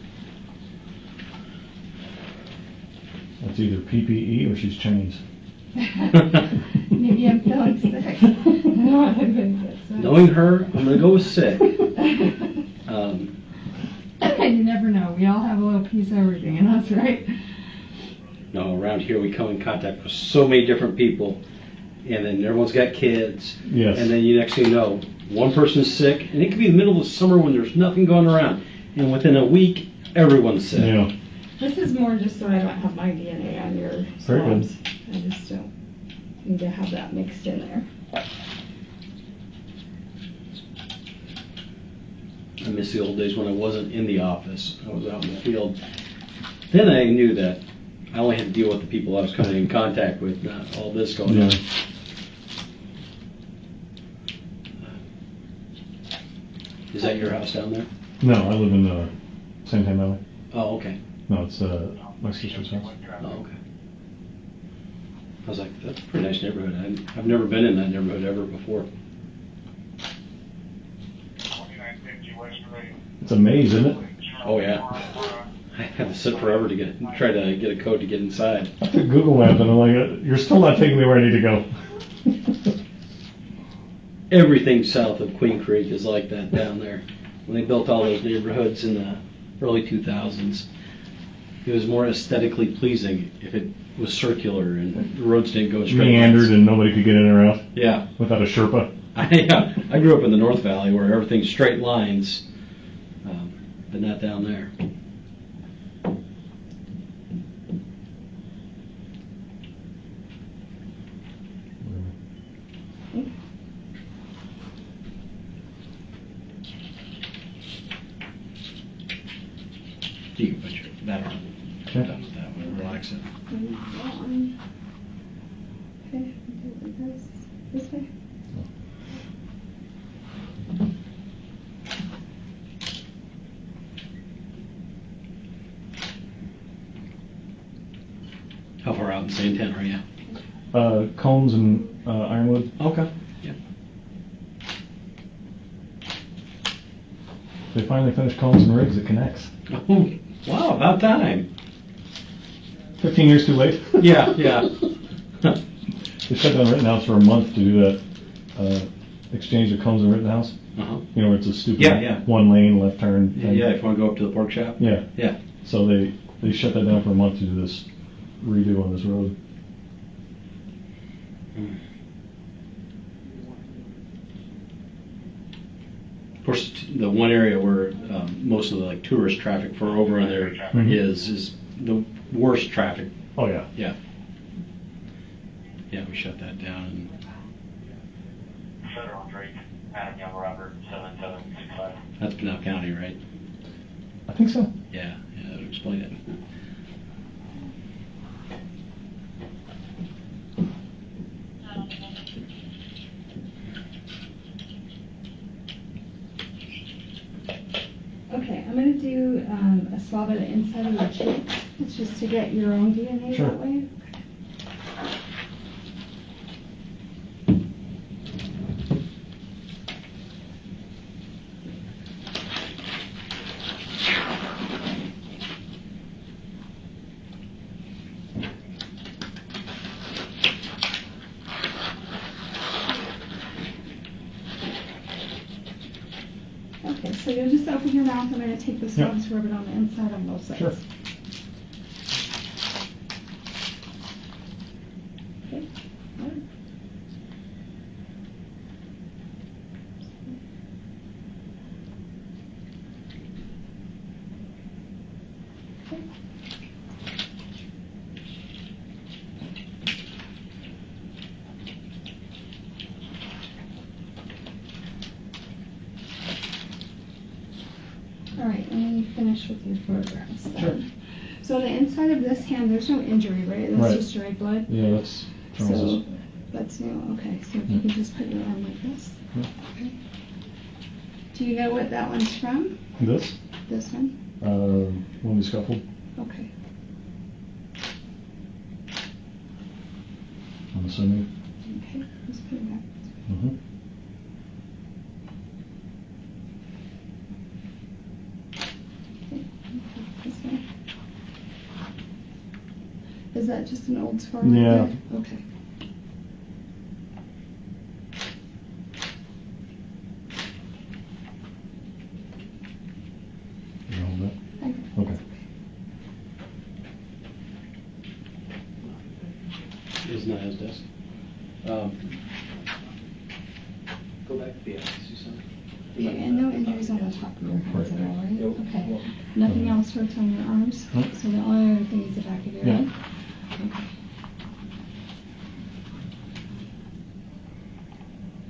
Speaker 2: it's either PPE or she's Chinese.
Speaker 5: Maybe I'm feeling sick. I don't want to get sick.
Speaker 4: Knowing her, I'm gonna go with sick.
Speaker 5: You never know. We all have a little piece of everything in us, right?
Speaker 4: No, around here we come in contact with so many different people, and then everyone's got kids.
Speaker 2: Yes.
Speaker 4: And then you next thing you know, one person's sick, and it could be the middle of summer when there's nothing going around, and within a week, everyone's sick.
Speaker 2: Yeah.
Speaker 5: This is more just so I don't have my DNA on your
Speaker 2: Very good.
Speaker 5: swabs. I just don't need to have that mixed in there.
Speaker 4: I miss the old days when I wasn't in the office. I was out in the field. Then I knew that I only had to deal with the people I was coming in contact with, not all this going
Speaker 2: Yeah.
Speaker 4: on. Is that your house down there?
Speaker 2: No, I live in San Tan Valley.
Speaker 4: Oh, okay.
Speaker 2: No, it's my sister's house.
Speaker 4: Oh, okay. I was like, that's a pretty nice neighborhood. I've never been in that neighborhood ever before.
Speaker 2: It's a maze, isn't it?
Speaker 4: Oh, yeah. I had to sit forever to try to get a code to get inside.
Speaker 2: I took Google Maps and I'm like, you're still not taking me where I need to go.
Speaker 4: Everything south of Queen Creek is like that down there. When they built all those neighborhoods in the early 2000s, it was more aesthetically pleasing if it was circular and the roads didn't go straight.
Speaker 2: Meandered
Speaker 4: lines.
Speaker 2: and nobody could get in or out
Speaker 4: Yeah.
Speaker 2: without a Sherpa.
Speaker 4: I grew up in the North Valley where everything's straight lines, but not down there. You can put your, that on.
Speaker 1: Okay.
Speaker 4: Done with that one, relax it.
Speaker 5: And that one. Okay, do it like this. This way.
Speaker 4: How far out in St. Ann are you?
Speaker 2: Combs and Ironwood.
Speaker 4: Okay. Yeah.
Speaker 2: They finally finished Combs and Riggs. It connects.
Speaker 4: Oh, wow, about time.
Speaker 2: 15 years too late.
Speaker 4: Yeah, yeah.
Speaker 2: They shut down Rittenhouse for a month to do that exchange of Combs and Rittenhouse.
Speaker 4: Uh-huh.
Speaker 2: You know, where it's a stupid
Speaker 4: Yeah, yeah.
Speaker 2: one lane left turn. thing.
Speaker 4: Yeah, if you want to go up to the pork shop.
Speaker 2: Yeah.
Speaker 4: Yeah.
Speaker 2: So they shut that down for a month to do this redo on this road.
Speaker 4: Of course, the one area where most of the like tourist traffic for over in there is the worst traffic.
Speaker 2: Oh yeah.
Speaker 4: Yeah. Yeah, we shut that down.
Speaker 6: Federal Drake, Adam Young, Robert, 7765.
Speaker 4: That's Pinell County, right?
Speaker 2: I think so.
Speaker 4: Yeah, yeah, that would explain it.
Speaker 5: Okay, I'm gonna do a swab of the inside of your cheek. It's just to get your own DNA
Speaker 2: Sure.
Speaker 5: that way. Okay, so you'll just open your mouth. I'm gonna take the swabs, rub it on the inside on both sides.
Speaker 2: Sure.
Speaker 5: Okay. Good. Okay. All right, let me finish with your photographs then.
Speaker 2: Sure.
Speaker 5: So on the inside of this hand, there's no injury, right? That's
Speaker 2: Right.
Speaker 5: just dried blood?
Speaker 2: Yeah, that's Charles's.
Speaker 5: So, that's new, okay, so if you can just put your arm like this.
Speaker 2: Yeah.
Speaker 5: Okay. Do you know what that one's from?
Speaker 2: This?
Speaker 5: This one?
Speaker 2: When we scuffled,
Speaker 5: Okay.
Speaker 2: I'm assuming.
Speaker 5: Okay, just put it back.
Speaker 2: Mm-hmm.
Speaker 5: Okay, this way. Is that just an old scar? right
Speaker 2: Yeah.
Speaker 5: there? Okay.
Speaker 2: You hold that?
Speaker 5: Okay.
Speaker 2: Okay.
Speaker 4: Isn't that his desk? Go back to the see something.
Speaker 5: Okay, and no injuries on the top of your hands
Speaker 2: Right.
Speaker 5: at all, right? Okay. Nothing else hurts on your arms?
Speaker 2: Nope.
Speaker 5: So the only other thing is the back of your
Speaker 2: Yeah.
Speaker 5: head? Okay.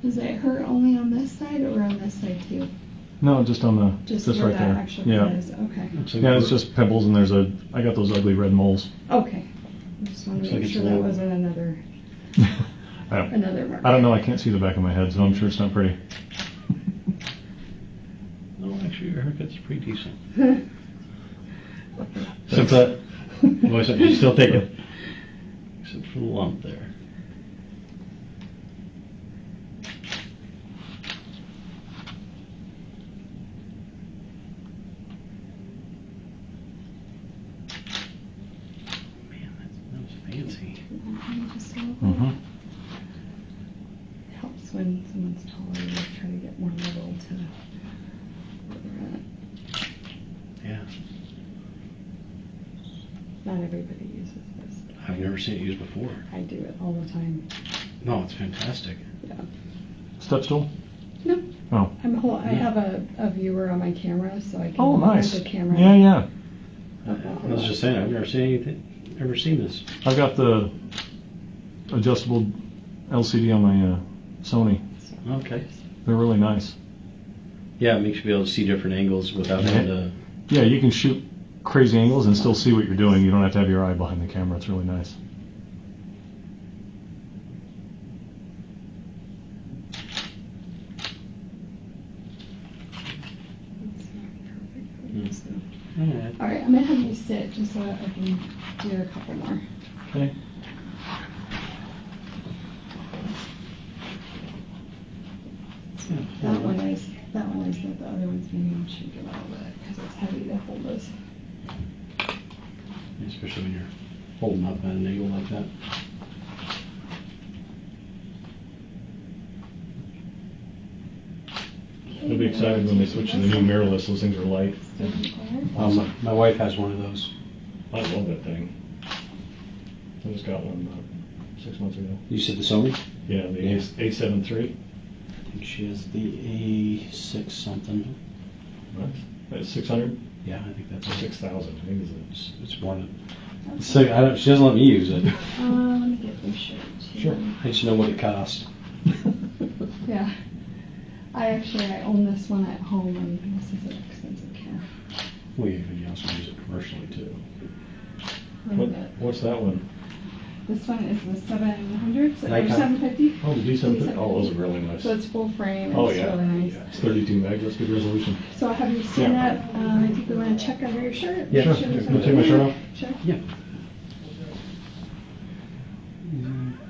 Speaker 5: Does it hurt only on this side or on this side too?
Speaker 2: No, just on the,
Speaker 5: Just
Speaker 2: just
Speaker 5: where
Speaker 2: right
Speaker 5: that
Speaker 2: there.
Speaker 5: actual
Speaker 2: Yeah.
Speaker 5: cut is, okay.
Speaker 2: Yeah, it's just pebbles and I got those ugly red moles.
Speaker 5: Okay. I just wanted
Speaker 4: Looks
Speaker 5: to
Speaker 4: like
Speaker 5: make
Speaker 4: it's
Speaker 5: sure
Speaker 4: a
Speaker 5: that
Speaker 4: little-
Speaker 5: wasn't another mark.
Speaker 2: I don't know, I can't see the back of my head, so I'm sure it's not pretty.
Speaker 4: No, actually, your haircut's pretty decent.
Speaker 2: Except that.
Speaker 4: Well, except you still take it. Except for the lump there. Man, that was fancy.
Speaker 5: Just a little bit.
Speaker 2: Mm-hmm.
Speaker 5: It helps when someone's taller, you try to get more level to where they're at.
Speaker 4: Yeah.
Speaker 5: Not everybody uses this.
Speaker 4: I've never seen it used before.
Speaker 5: I do it all the time.
Speaker 4: No, it's fantastic.
Speaker 5: Yeah.
Speaker 2: Step stool?
Speaker 5: No,
Speaker 2: Oh.
Speaker 5: I have a viewer on my camera, so I can
Speaker 2: Oh,
Speaker 5: look
Speaker 2: nice.
Speaker 5: at the camera.
Speaker 2: Yeah, yeah.
Speaker 4: I was just saying, I've never seen this.
Speaker 2: I've got the adjustable LCD on my Sony.
Speaker 4: Okay.
Speaker 2: They're really nice.
Speaker 4: Yeah, it makes you be able to see different angles without having to.
Speaker 2: Yeah, you can shoot crazy angles and still see what you're doing. You don't have to have your eye behind the camera. It's really nice.
Speaker 5: All right, I'm gonna have you sit just so I can do a couple more.
Speaker 2: Okay.
Speaker 5: That one is not the other one's maybe I'll shake it a little bit because it's heavy to hold this.
Speaker 4: Especially when you're holding up at an angle like that.
Speaker 2: You'll be excited when they switch to the new mirrorless. Those things are light.
Speaker 4: My wife has one of those.
Speaker 2: I love that thing. I just got one about 6 months ago.
Speaker 4: You said the Sony?
Speaker 2: Yeah, the
Speaker 4: Yeah.
Speaker 2: A7 III.
Speaker 4: I think she has the A6 something.
Speaker 2: That's 600?
Speaker 4: Yeah, I think that's
Speaker 2: Or
Speaker 4: it.
Speaker 2: 6,000. I think
Speaker 4: It's one. She doesn't let me use it.
Speaker 5: Let me get this shirt.
Speaker 2: Sure.
Speaker 4: I just know what it costs.
Speaker 5: Yeah. I own this one at home and this is an expensive camera.
Speaker 4: Well, you can also use it commercially too.
Speaker 2: What's that one?
Speaker 5: This one is the 700, or
Speaker 4: Nikon.
Speaker 5: 750.
Speaker 2: Oh, the D750. Oh, those are really nice.
Speaker 5: So it's full frame.
Speaker 2: Oh,
Speaker 5: It's
Speaker 2: yeah.
Speaker 5: really nice.
Speaker 2: It's 32 meg. That's good resolution.
Speaker 5: So I'll have you stand
Speaker 2: Yeah.
Speaker 5: up. I think we want to check under your shirt.
Speaker 4: Yeah,
Speaker 5: Make
Speaker 2: sure.
Speaker 5: there's
Speaker 2: Can I take my shirt off?
Speaker 5: Sure.
Speaker 4: Yeah.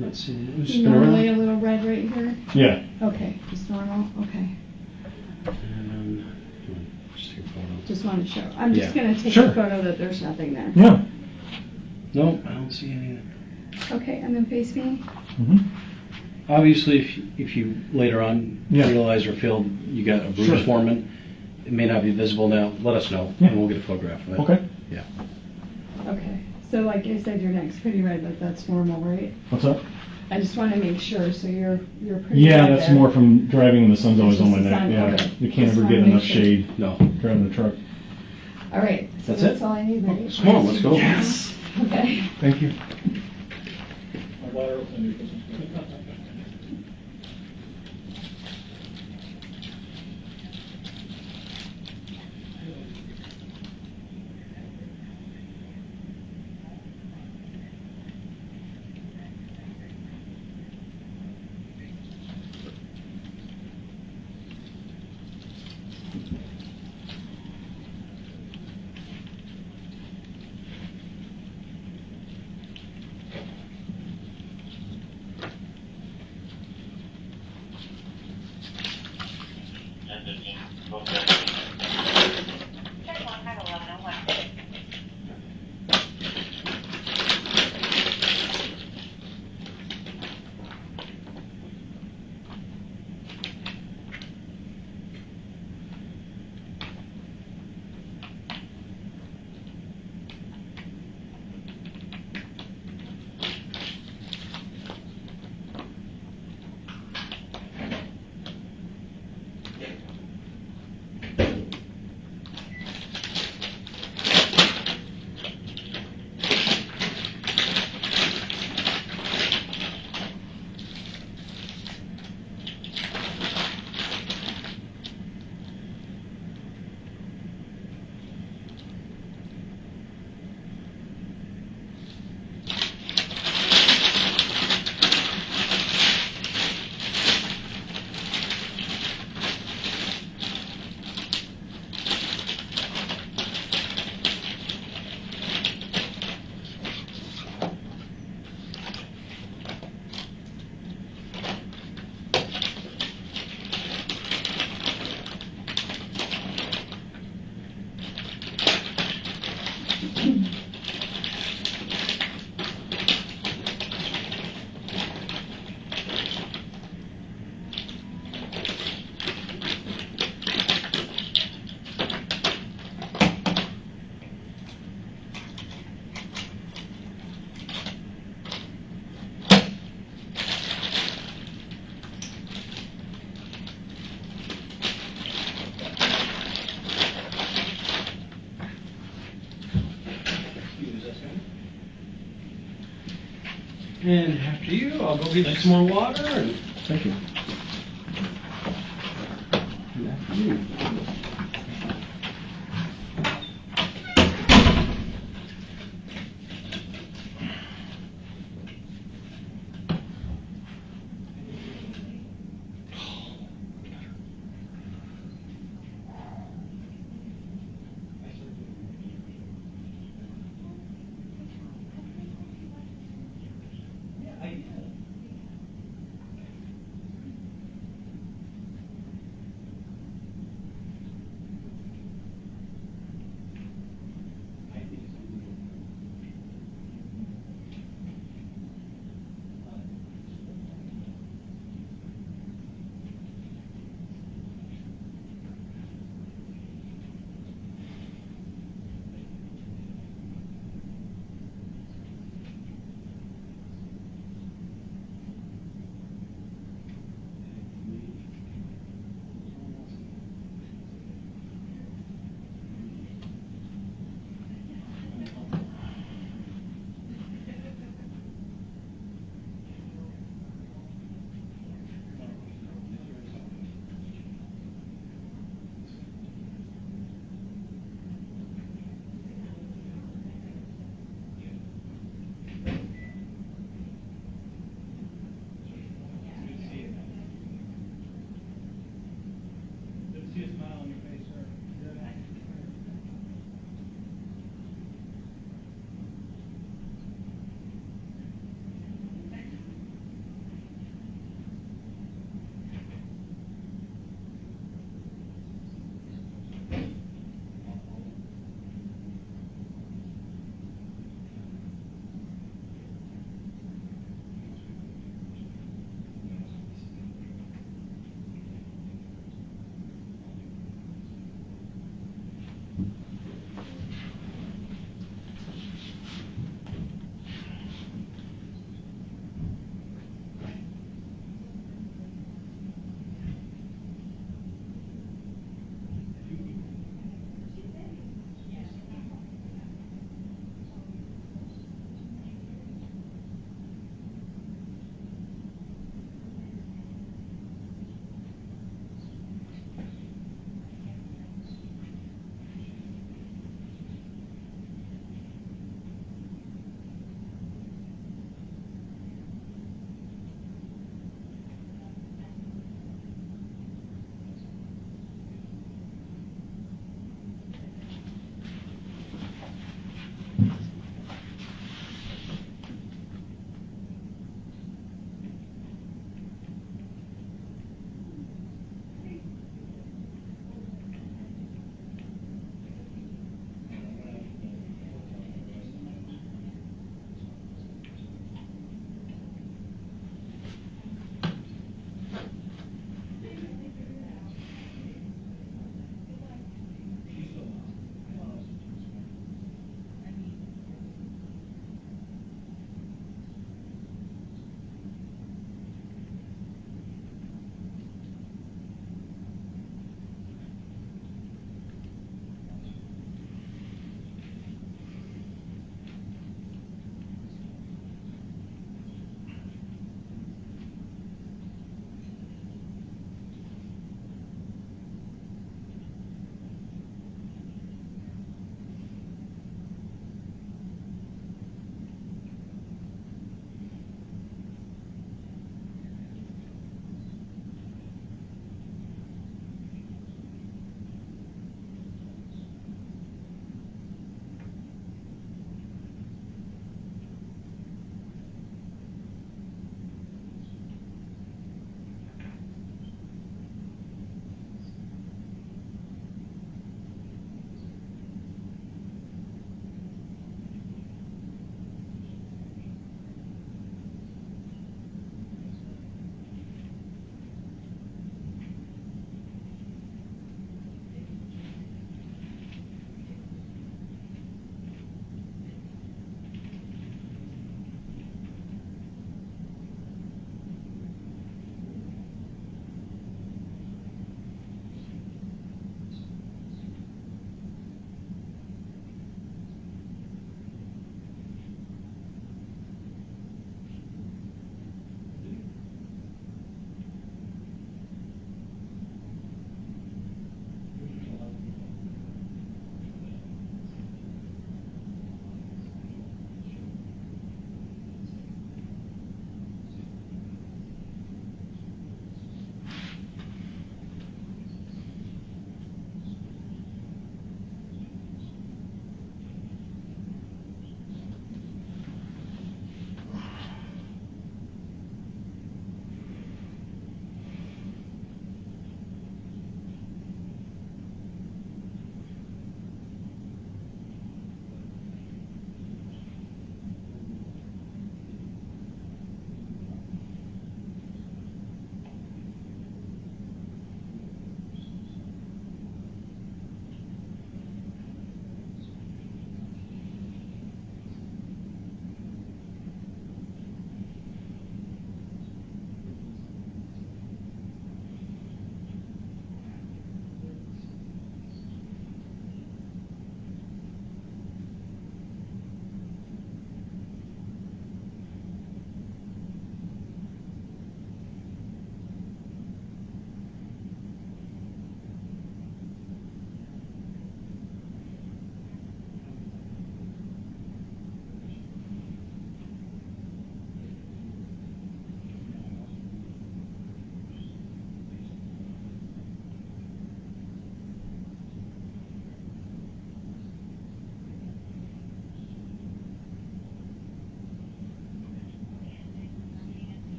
Speaker 4: Let's see. Spin
Speaker 5: Normally
Speaker 4: around.
Speaker 5: a little red right here.
Speaker 2: Yeah.
Speaker 5: Okay, just normal. Okay.
Speaker 4: And just take a photo.
Speaker 5: Just want to show. I'm just
Speaker 4: Yeah.
Speaker 5: going to take
Speaker 2: Sure.
Speaker 5: a photo that there's nothing there.
Speaker 2: Yeah.
Speaker 4: Nope, I don't see anything.
Speaker 5: Okay, and then face me.
Speaker 2: Mm-hmm.
Speaker 4: Obviously, if you later on
Speaker 2: Yeah.
Speaker 4: realize or feel you got a bruise
Speaker 2: Sure.
Speaker 4: forming, it may not be visible now. Let us know,
Speaker 2: Yeah.
Speaker 4: and we'll get a photograph of it.
Speaker 2: Okay.
Speaker 4: Yeah.
Speaker 5: Okay. So like you said, your neck's pretty red, but that's normal, right?
Speaker 2: What's up?
Speaker 5: I just want to make sure. So you're pretty.
Speaker 2: Yeah,
Speaker 5: red
Speaker 2: that's
Speaker 5: there.
Speaker 2: more from driving when the sun's always
Speaker 5: It's
Speaker 2: on my
Speaker 5: just the
Speaker 2: neck.
Speaker 5: sun,
Speaker 2: Yeah.
Speaker 5: okay.
Speaker 2: You can't
Speaker 5: Just
Speaker 2: ever
Speaker 5: wanna
Speaker 2: get
Speaker 5: make
Speaker 2: enough
Speaker 5: sure.
Speaker 2: shade
Speaker 4: No.
Speaker 2: driving the truck.
Speaker 5: All right. So
Speaker 4: That's
Speaker 5: that's
Speaker 4: it?
Speaker 5: all I need. Right?
Speaker 4: Come on, let's go.
Speaker 2: Yes.
Speaker 5: Okay.
Speaker 2: Thank you.
Speaker 4: And after you, I'll go get you some more water and Thank you.
Speaker 1: Good afternoon.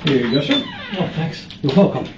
Speaker 4: Here you go, sir.
Speaker 1: Oh, thanks.
Speaker 4: You're welcome.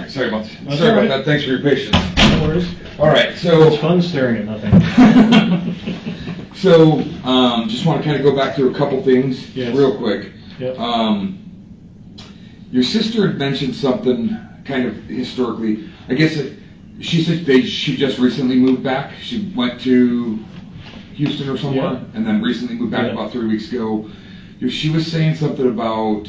Speaker 3: Sorry about
Speaker 1: That's
Speaker 3: sorry
Speaker 1: all
Speaker 3: about
Speaker 1: right.
Speaker 3: that. Thanks for your patience.
Speaker 1: No worries.
Speaker 3: All right, so
Speaker 1: It's fun staring at nothing.
Speaker 3: so just want to kind of go back through a couple things
Speaker 1: Yes.
Speaker 3: real quick.
Speaker 1: Yep.
Speaker 3: Your sister had mentioned something kind of historically. I guess she said she just recently moved back. She went to Houston or somewhere,
Speaker 1: Yeah.
Speaker 3: and then recently moved back
Speaker 1: Yeah.
Speaker 3: about 3 weeks ago. She was saying something about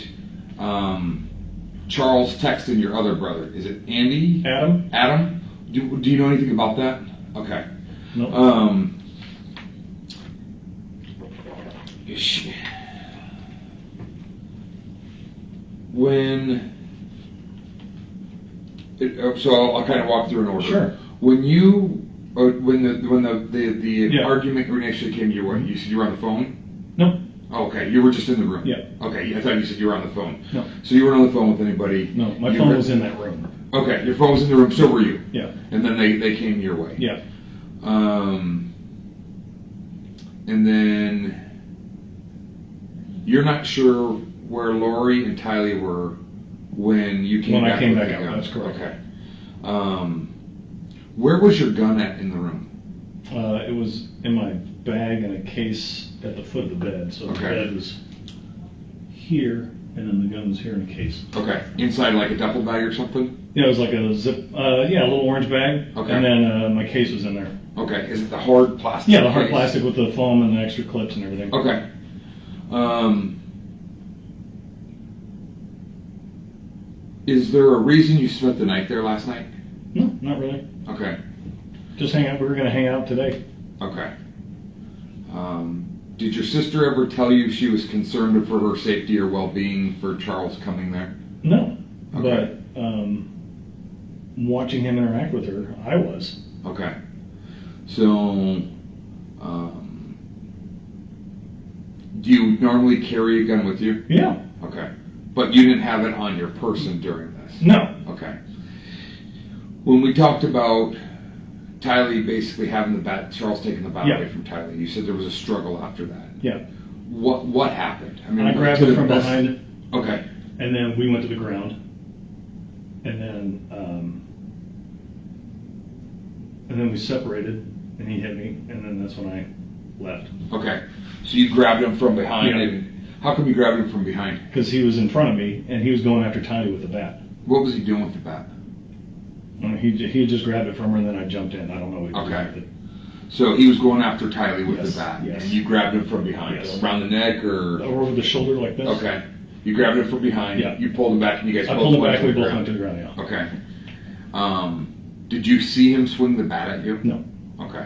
Speaker 3: Charles texting your other brother. Is it Andy?
Speaker 1: Adam?
Speaker 3: Adam? Do you know anything about that? Okay.
Speaker 1: No.
Speaker 3: So I'll kind of walk through an order.
Speaker 1: Sure.
Speaker 3: When the
Speaker 1: Yeah.
Speaker 3: argument initially came your way, you said you were on the phone?
Speaker 1: No.
Speaker 3: Oh, okay, you were just in the room?
Speaker 1: Yeah.
Speaker 3: Okay, I thought you said you were on the phone.
Speaker 1: No.
Speaker 3: So you weren't on the phone with anybody?
Speaker 1: No, my
Speaker 3: You
Speaker 1: phone
Speaker 3: were-
Speaker 1: was in that room.
Speaker 3: Okay, your phone was in the room, so were you?
Speaker 1: Yeah.
Speaker 3: And then they came your way?
Speaker 1: Yeah.
Speaker 3: And then you're not sure where Lori and Tylee were when you came
Speaker 1: When I
Speaker 3: back
Speaker 1: came
Speaker 3: with
Speaker 1: back
Speaker 3: the
Speaker 1: out,
Speaker 3: gun.
Speaker 1: that's correct.
Speaker 3: Okay. Where was your gun at in the room?
Speaker 2: It was in my bag in a case at the foot of the bed. So the
Speaker 3: Okay.
Speaker 2: bed was here, and then the gun was here in a case.
Speaker 3: Okay. Inside like a duffel bag or something?
Speaker 2: Yeah, it was like a zip, a little orange bag.
Speaker 3: Okay.
Speaker 2: And then my case was in there.
Speaker 3: Okay. Is it the hard plastic?
Speaker 2: Yeah, the hard
Speaker 3: case?
Speaker 2: plastic with the foam and the extra clips and everything.
Speaker 3: Okay. Is there a reason you spent the night there last night?
Speaker 2: No, not really.
Speaker 3: Okay.
Speaker 2: Just hang out. We were going to hang out today.
Speaker 3: Okay. Did your sister ever tell you she was concerned for her safety or well-being for Charles coming there?
Speaker 2: No.
Speaker 3: Okay.
Speaker 2: But watching him interact with her, I was.
Speaker 3: Okay. So, do you normally carry a gun with you?
Speaker 2: Yeah.
Speaker 3: Okay. But you didn't have it on your person during this?
Speaker 2: No.
Speaker 3: Okay. When we talked about Tylee basically having the bat, Charles taking the bat
Speaker 2: Yeah.
Speaker 3: away from Tylee, you said there was a struggle after that.
Speaker 2: Yeah.
Speaker 3: What happened?
Speaker 2: I grabbed
Speaker 3: to
Speaker 2: her
Speaker 3: the
Speaker 2: from
Speaker 3: best-
Speaker 2: behind,
Speaker 3: Okay.
Speaker 2: and then we went to the ground. And then we separated, and he hit me, and then that's when I left.
Speaker 3: Okay. So you grabbed him from behind,
Speaker 2: Yeah.
Speaker 3: and how come you grabbed him from behind?
Speaker 2: Because he was in front of me, and he was going after Tylee with the bat.
Speaker 3: What was he doing with the bat?
Speaker 2: He just grabbed it from her, and then I jumped in. I don't know what he was
Speaker 3: Okay.
Speaker 2: doing with it.
Speaker 3: So he was going after Tylee with
Speaker 2: Yes,
Speaker 3: the bat,
Speaker 2: yes.
Speaker 3: and you grabbed him from behind,
Speaker 2: Yes.
Speaker 3: around the neck, or
Speaker 2: Or over the shoulder like this.
Speaker 3: okay. You grabbed him from behind.
Speaker 2: Yeah.
Speaker 3: You pulled him back, and you guys
Speaker 2: I
Speaker 3: both
Speaker 2: pulled him
Speaker 3: went
Speaker 2: back,
Speaker 3: to
Speaker 2: we
Speaker 3: the
Speaker 2: both
Speaker 3: ground.
Speaker 2: went to the ground, yeah.
Speaker 3: Okay. Did you see him swing the bat at you?
Speaker 2: No.
Speaker 3: Okay.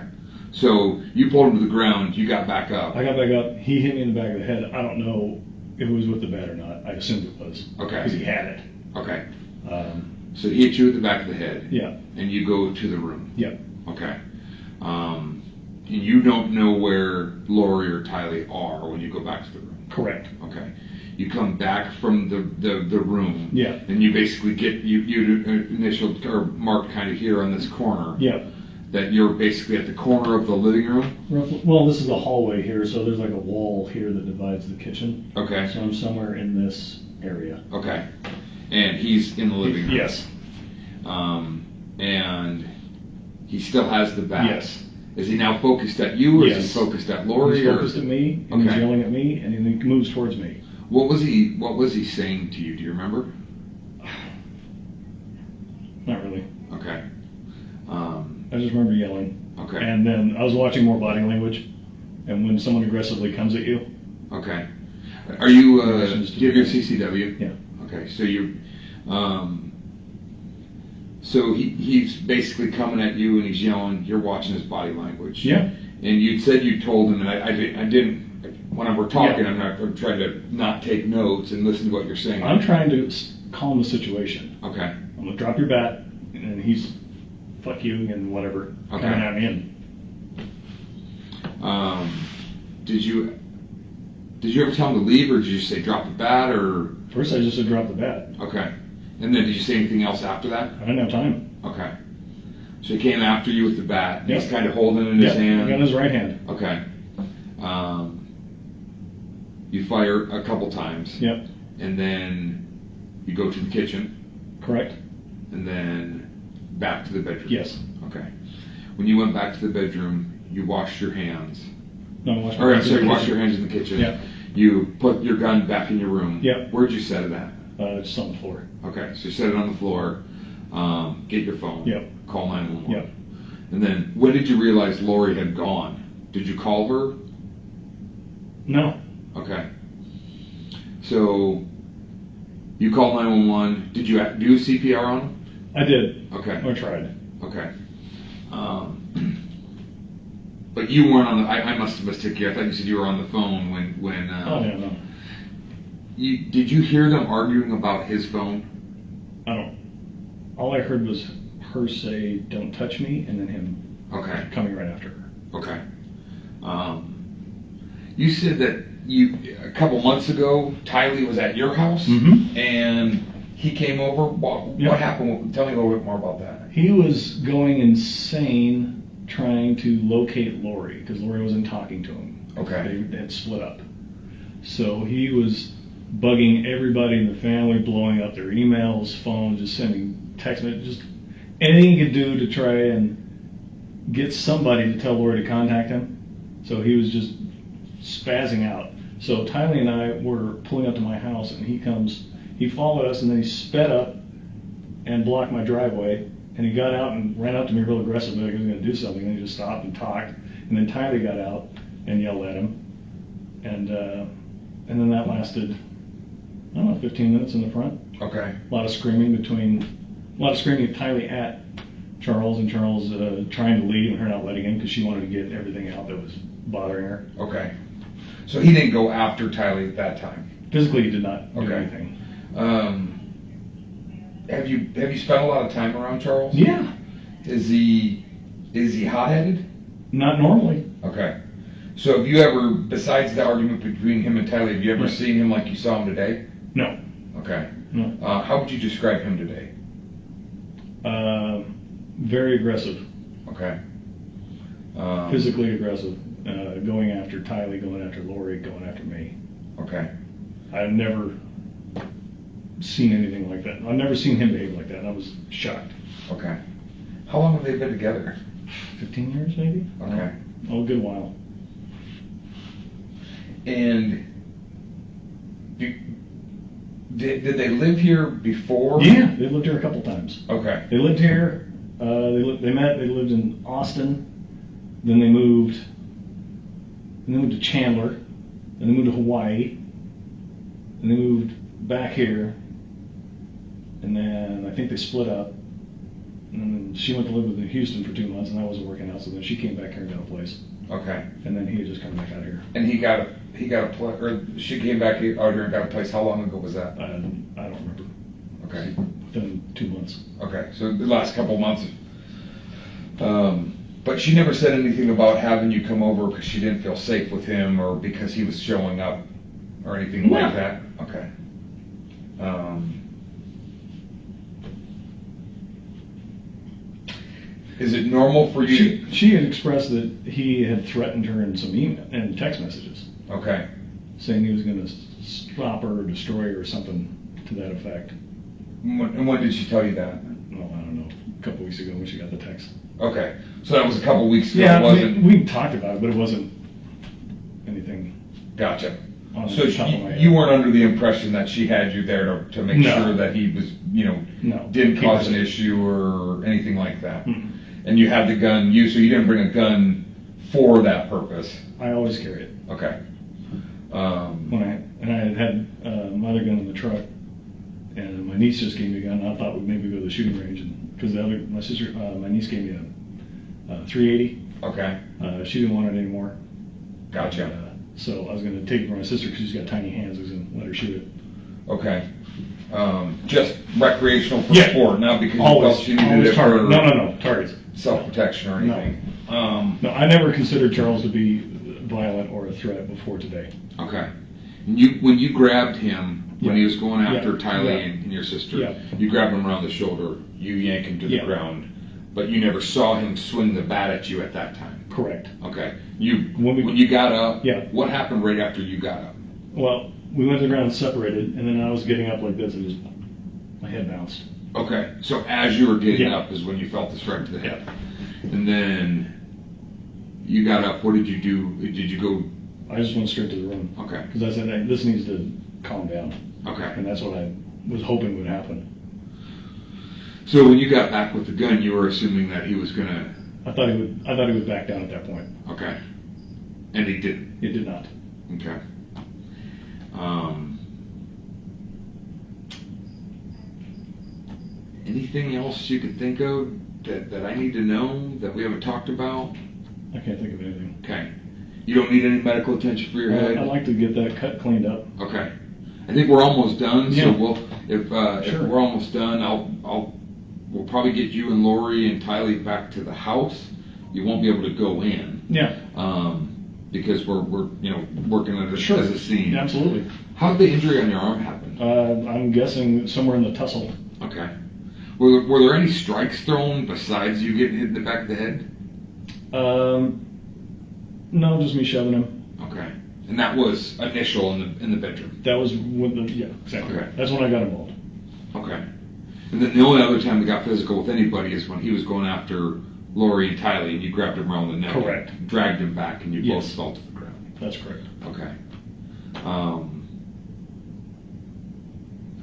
Speaker 3: So you pulled him to the ground. You got back up.
Speaker 2: I got back up, he hit me in the back of the head. I don't know if it was with the bat or not. I assumed it was.
Speaker 3: Okay.
Speaker 2: Because he had it.
Speaker 3: Okay. So he hit you at the back of the head.
Speaker 2: Yeah.
Speaker 3: And you go to the room.
Speaker 2: Yeah.
Speaker 3: Okay. And you don't know where Lori or Tylee are when you go back to the room.
Speaker 2: Correct.
Speaker 3: Okay. You come back from the room.
Speaker 2: Yeah.
Speaker 3: And you basically get you initial or marked kind of here on this corner.
Speaker 2: Yeah.
Speaker 3: That you're basically at the corner of the living room.
Speaker 2: Roughly, well, this is the hallway here, so there's like a wall here that divides the kitchen.
Speaker 3: Okay.
Speaker 2: So I'm somewhere in this area.
Speaker 3: Okay. And he's in the living room.
Speaker 2: Yes.
Speaker 3: And he still has the bat.
Speaker 2: Yes.
Speaker 3: Is he now focused at you, or
Speaker 2: Yes.
Speaker 3: is he focused at Lori?
Speaker 2: He's focused at me, and he's
Speaker 3: Okay.
Speaker 2: yelling at me, and he moves towards me.
Speaker 3: What was he saying to you? Do you remember?
Speaker 2: Not really.
Speaker 3: Okay.
Speaker 2: I just remember yelling.
Speaker 3: Okay.
Speaker 2: And then I was watching more body language, and when someone aggressively comes at you,
Speaker 3: Okay. Are you? Do
Speaker 2: Just
Speaker 3: you have your CCW?
Speaker 2: yeah.
Speaker 3: Okay. So you. So he's basically coming at you and he's yelling. You're watching his body language.
Speaker 2: Yeah.
Speaker 3: And you said you told him, and I didn't. When we're talking,
Speaker 2: Yeah.
Speaker 3: I'm trying to not take notes and listen to what you're saying.
Speaker 2: I'm trying to calm the situation.
Speaker 3: Okay.
Speaker 2: I'm gonna drop your bat, and he's fuck you and whatever
Speaker 3: Okay.
Speaker 2: coming at me. And
Speaker 3: Did you ever tell him to leave, or did you say drop the bat, or
Speaker 2: first I just said drop the bat.
Speaker 3: okay? And then did you say anything else after that?
Speaker 2: I didn't have time.
Speaker 3: Okay. So he came after you with the bat. And
Speaker 2: Yep.
Speaker 3: He's kind of holding it in his
Speaker 2: Yeah,
Speaker 3: hand.
Speaker 2: I got his right hand.
Speaker 3: Okay. You fire a couple times.
Speaker 2: Yep.
Speaker 3: And then you go to the kitchen,
Speaker 2: Correct.
Speaker 3: and then back to the bedroom.
Speaker 2: Yes.
Speaker 3: Okay. When you went back to the bedroom, you washed your hands.
Speaker 2: No, watch
Speaker 3: Or I'm sorry, wash your hands in the kitchen.
Speaker 2: Yeah.
Speaker 3: You put your gun back in your room.
Speaker 2: Yeah.
Speaker 3: Where'd you set it at?
Speaker 2: Just on the floor.
Speaker 3: Okay, so you set it on the floor. Get your phone.
Speaker 2: Yep.
Speaker 3: Call 911.
Speaker 2: Yep.
Speaker 3: And then, when did you realize Lori had gone? Did you call her?
Speaker 2: No.
Speaker 3: Okay. So, you called 911. Did you do CPR on him?
Speaker 2: I did.
Speaker 3: Okay.
Speaker 2: I tried.
Speaker 3: Okay. But you weren't on the. I must have mistaken you. I thought you said you were on the phone when.
Speaker 2: Oh, yeah, no.
Speaker 3: Did you hear them arguing about his phone?
Speaker 2: I don't. All I heard was her say, "Don't touch me," and then him
Speaker 3: Okay.
Speaker 2: coming right after her.
Speaker 3: Okay. You said that a couple months ago, Tylee was at your house,
Speaker 2: Mhm.
Speaker 3: and he came over. What
Speaker 2: Yeah.
Speaker 3: happened? Tell me a little bit more about that.
Speaker 2: He was going insane trying to locate Lori because Lori wasn't talking to him.
Speaker 3: Okay.
Speaker 2: They had split up. So he was bugging everybody in the family, blowing up their emails, phones, just sending text messages, just anything he could do to try and get somebody to tell Lori to contact him. So he was just spazzing out. So Tylee and I were pulling up to my house, and he followed us, and then he sped up and blocked my driveway. And he got out and ran up to me real aggressively, like he was going to do something. And he just stopped and talked. And then Tylee got out and yelled at him. And then that lasted, I don't know, 15 minutes in the front.
Speaker 3: Okay.
Speaker 2: A lot of screaming of Tylee at Charles, and Charles trying to leave and her not letting him because she wanted to get everything out that was bothering her.
Speaker 3: Okay. So he didn't go after Tylee at that time?
Speaker 2: Physically, he did not do
Speaker 3: Okay.
Speaker 2: anything.
Speaker 3: Have you spent a lot of time around Charles?
Speaker 2: Yeah.
Speaker 3: Is he hot-headed?
Speaker 2: Not normally.
Speaker 3: Okay. So have you ever, besides the argument between him and Tylee, have you ever
Speaker 2: No.
Speaker 3: seen him like you saw him today?
Speaker 2: No.
Speaker 3: Okay.
Speaker 2: No.
Speaker 3: How would you describe him today?
Speaker 2: Very aggressive.
Speaker 3: Okay.
Speaker 2: Physically aggressive. Going after Tylee, going after Lori, going after me.
Speaker 3: Okay.
Speaker 2: I've never seen anything like that. I've never seen him behave like that, and I was shocked.
Speaker 3: Okay. How long have they been together?
Speaker 2: 15 years, maybe?
Speaker 3: Okay.
Speaker 2: Oh, a good while.
Speaker 3: And did they live here before?
Speaker 2: Yeah, they lived here a couple times.
Speaker 3: Okay.
Speaker 2: They lived here. They lived in Austin. Then they moved. Then they moved to Chandler. Then they moved to Hawaii. And they moved back here. And then I think they split up. And then she went to live in Houston for 2 months, and that wasn't working out. So then she came back here and got a place.
Speaker 3: Okay.
Speaker 2: And then he had just come back out here.
Speaker 3: And he got a place, or she came back out here and got a place. How long ago was that?
Speaker 2: I don't remember.
Speaker 3: Okay.
Speaker 2: Within 2 months.
Speaker 3: Okay. So the last couple months. But she never said anything about having you come over because she didn't feel safe with him or because he was showing up or anything
Speaker 2: No.
Speaker 3: like that? Okay. Is it normal for you?
Speaker 2: She had expressed that he had threatened her in some email and text messages,
Speaker 3: Okay.
Speaker 2: saying he was going to stop her or destroy her or something to that effect.
Speaker 3: And when did she tell you that?
Speaker 2: Well, I don't know, a couple weeks ago when she got the text.
Speaker 3: Okay. So that was a couple weeks ago.
Speaker 2: Yeah,
Speaker 3: It wasn't.
Speaker 2: we talked about it, but it wasn't anything.
Speaker 3: Gotcha.
Speaker 2: On
Speaker 3: So
Speaker 2: the top of my head.
Speaker 3: you weren't under the impression that she had you there to make
Speaker 2: No.
Speaker 3: sure that he was,
Speaker 2: No.
Speaker 3: didn't
Speaker 2: Keep
Speaker 3: cause
Speaker 2: it-
Speaker 3: an issue or anything like that.
Speaker 2: Mm-mm.
Speaker 3: And you had the gun, so you didn't bring a gun for that purpose.
Speaker 2: I always carry it.
Speaker 3: Okay.
Speaker 2: I had my other gun in the truck, and my niece just gave me a gun. And I thought we'd maybe go to the shooting range, and because my niece gave me a 380.
Speaker 3: Okay.
Speaker 2: She didn't want it anymore.
Speaker 3: Gotcha.
Speaker 2: So I was going to take it for my sister because she's got tiny hands. I was going to let her shoot it.
Speaker 3: Okay. Just recreational for
Speaker 2: Yeah.
Speaker 3: sport, not because you
Speaker 2: Always,
Speaker 3: felt she needed
Speaker 2: always
Speaker 3: it
Speaker 2: target.
Speaker 3: for
Speaker 2: No, targets.
Speaker 3: self-protection or
Speaker 2: No.
Speaker 3: anything.
Speaker 2: No, I never considered Charles to be violent or a threat before today.
Speaker 3: Okay. When you grabbed him, when
Speaker 2: Yeah.
Speaker 3: he was going after
Speaker 2: Yeah.
Speaker 3: Tylee
Speaker 2: Yeah.
Speaker 3: and your sister,
Speaker 2: Yeah.
Speaker 3: you grabbed him around the shoulder, you yank him to the
Speaker 2: Yeah.
Speaker 3: ground, but you never saw him swing the bat at you at that time.
Speaker 2: Correct.
Speaker 3: Okay.
Speaker 2: When we-
Speaker 3: When you got up,
Speaker 2: Yeah.
Speaker 3: what happened right after you got up?
Speaker 2: Well, we went to the ground separated, and then I was getting up like this, and just my head bounced.
Speaker 3: Okay. So as you were getting
Speaker 2: Yeah.
Speaker 3: up is when you felt the strike to the head. And then you got up. What did you do? Did you go?
Speaker 2: I just went straight to the room.
Speaker 3: Okay.
Speaker 2: Because I said, hey, this needs to calm down.
Speaker 3: Okay.
Speaker 2: And that's what I was hoping would happen.
Speaker 3: So when you got back with the gun, you were assuming that he was gonna.
Speaker 2: I thought he would back down at that point.
Speaker 3: Okay. And he didn't.
Speaker 2: It did not.
Speaker 3: Okay. Anything else you could think of that I need to know that we haven't talked about?
Speaker 2: I can't think of anything.
Speaker 3: Okay. You don't need any medical attention for your head?
Speaker 2: I'd like to get that cut cleaned up.
Speaker 3: Okay. I think we're almost done, so
Speaker 2: Yeah.
Speaker 3: if
Speaker 2: Sure.
Speaker 3: we're almost done, we'll probably get you and Lori and Tylee back to the house. You won't be able to go in.
Speaker 2: Yeah.
Speaker 3: Because we're working at
Speaker 2: Sure.
Speaker 3: as a scene.
Speaker 2: Absolutely.
Speaker 3: How did the injury on your arm happen?
Speaker 2: I'm guessing somewhere in the tussle.
Speaker 3: Okay. Were there any strikes thrown besides you getting hit in the back of the head?
Speaker 2: No, just me shoving him.
Speaker 3: Okay. And that was initial in the bedroom.
Speaker 2: That was when exactly.
Speaker 3: Okay.
Speaker 2: That's when I got involved.
Speaker 3: Okay. And then the only other time we got physical with anybody is when he was going after Lori and Tylee, and you grabbed him around the neck.
Speaker 2: Correct.
Speaker 3: And dragged him back, and you both
Speaker 2: Yes.
Speaker 3: fell to the ground.
Speaker 2: That's correct.
Speaker 3: Okay.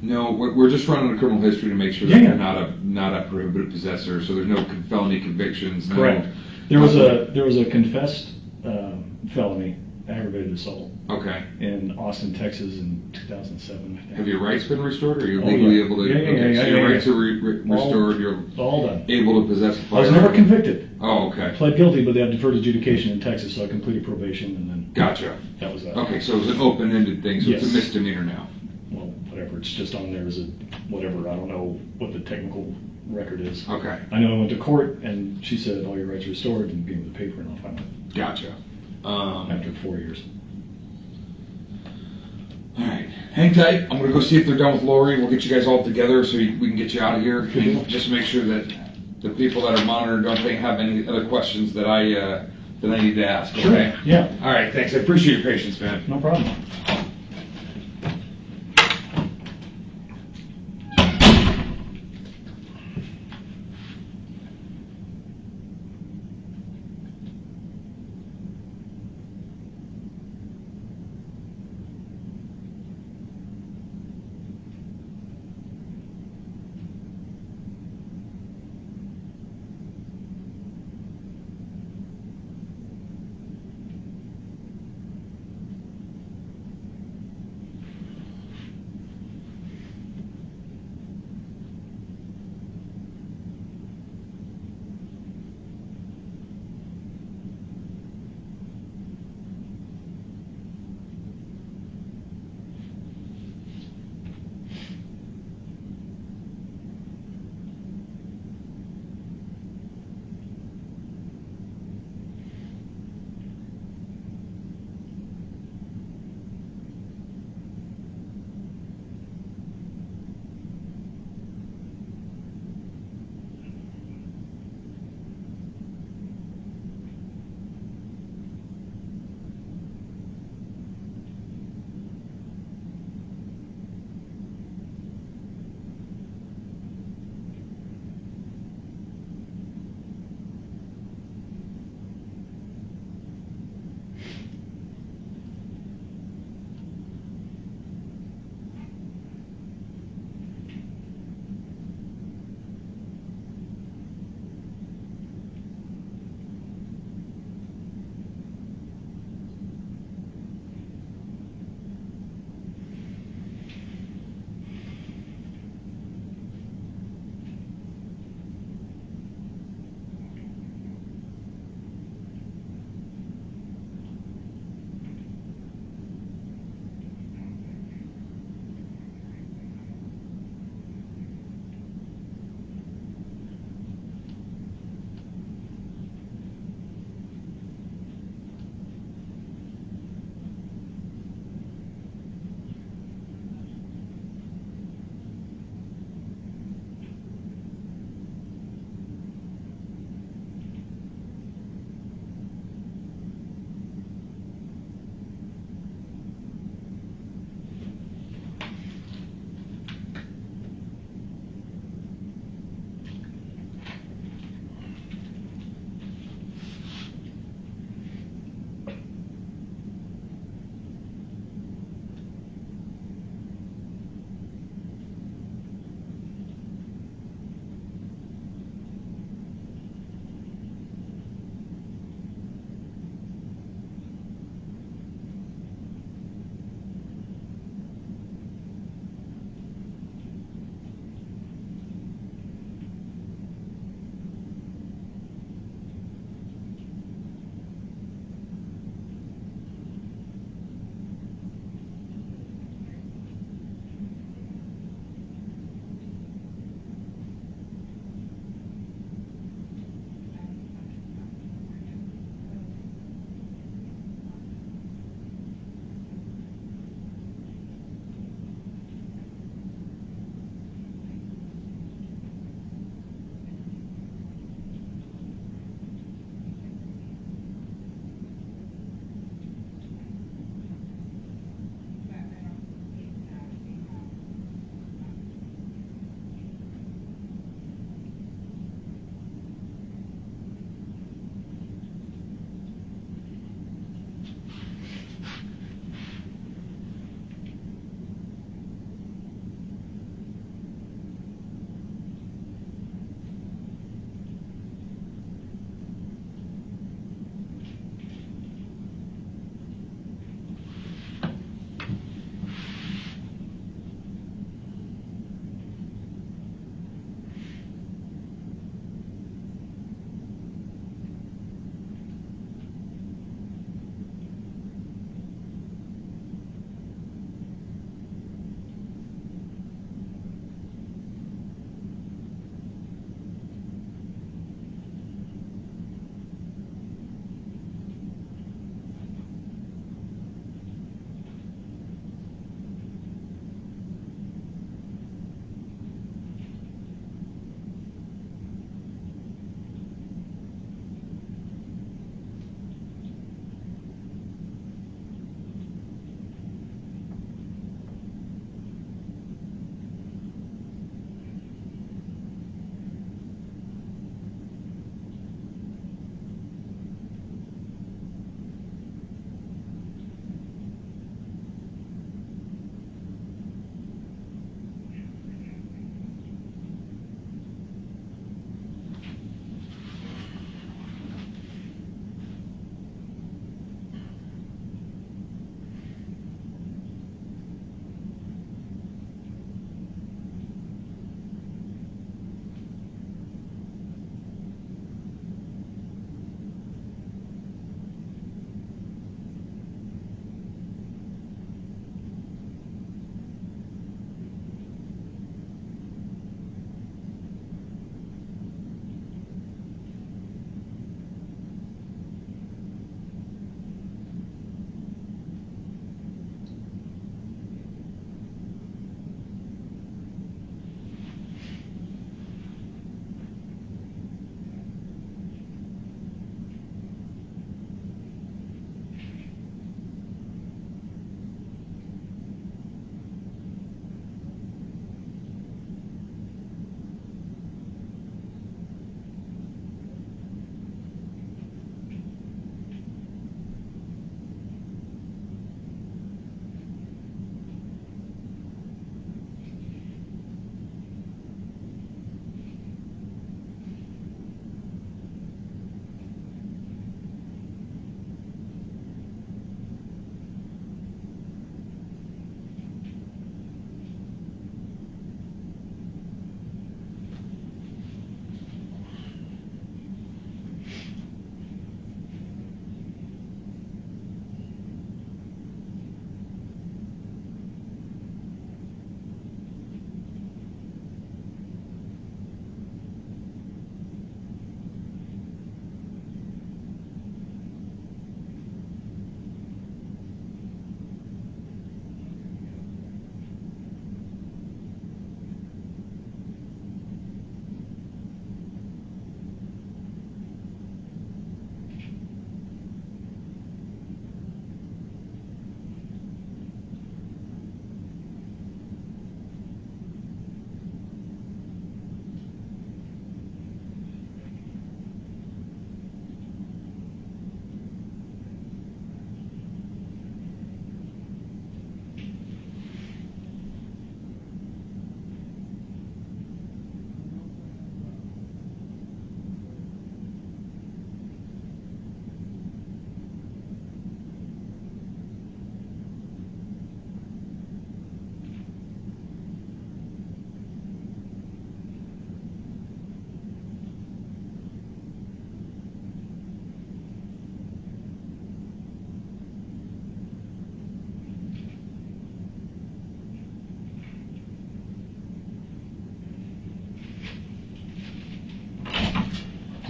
Speaker 3: No, we're just running a criminal history to make sure that
Speaker 2: Yeah.
Speaker 3: you're not a prohibited possessor, so there's no felony convictions. No,
Speaker 2: Correct. There was a confessed felony, aggravated assault,
Speaker 3: Okay.
Speaker 2: in Austin, Texas in 2007, I think.
Speaker 3: Have your rights been restored, or are you
Speaker 2: Oh,
Speaker 3: legally
Speaker 2: yeah.
Speaker 3: able to?
Speaker 2: Yeah,
Speaker 3: okay, so
Speaker 2: yeah,
Speaker 3: your
Speaker 2: yeah.
Speaker 3: rights are restored. You're
Speaker 2: All done.
Speaker 3: able to possess a
Speaker 2: I
Speaker 3: firearm.
Speaker 2: was never convicted.
Speaker 3: Oh, okay.
Speaker 2: Pled guilty, but they have deferred adjudication in Texas, so I completed probation, and then
Speaker 3: Gotcha.
Speaker 2: that was that.
Speaker 3: Okay, so it was an open-ended thing, so it's
Speaker 2: Yes.
Speaker 3: a misdemeanor now.
Speaker 2: Well, whatever, it's just on there as a, whatever, I don't know what the technical record is.
Speaker 3: Okay.
Speaker 2: I know I went to court, and she said, all your rights are restored, and gave me the paper, and I'll find it
Speaker 3: Gotcha.
Speaker 2: after 4 years.
Speaker 3: All right, hang tight. I'm gonna go see if they're done with Lori. We'll get you guys all together so we can get you out of here. And just make sure that the people that are monitoring don't have any other questions that I need to ask. Okay.
Speaker 2: Yeah,
Speaker 3: All right. Thanks. I appreciate your patience, man.
Speaker 2: no problem.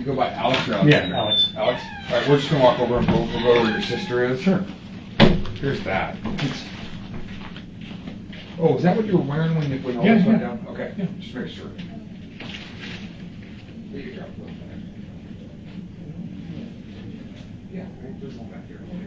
Speaker 3: You go by Alex or Alexander?
Speaker 2: Yeah, Alex.
Speaker 3: Alex? All right, we're just gonna walk over and we'll go to where your sister is.
Speaker 2: Sure.
Speaker 3: Here's that. Oh, is that what you were wearing when all
Speaker 2: Yeah,
Speaker 3: this went
Speaker 2: yeah.
Speaker 3: down? Okay,
Speaker 2: Yeah.
Speaker 3: just make sure. There you go. Yeah, there's one back here. Okay.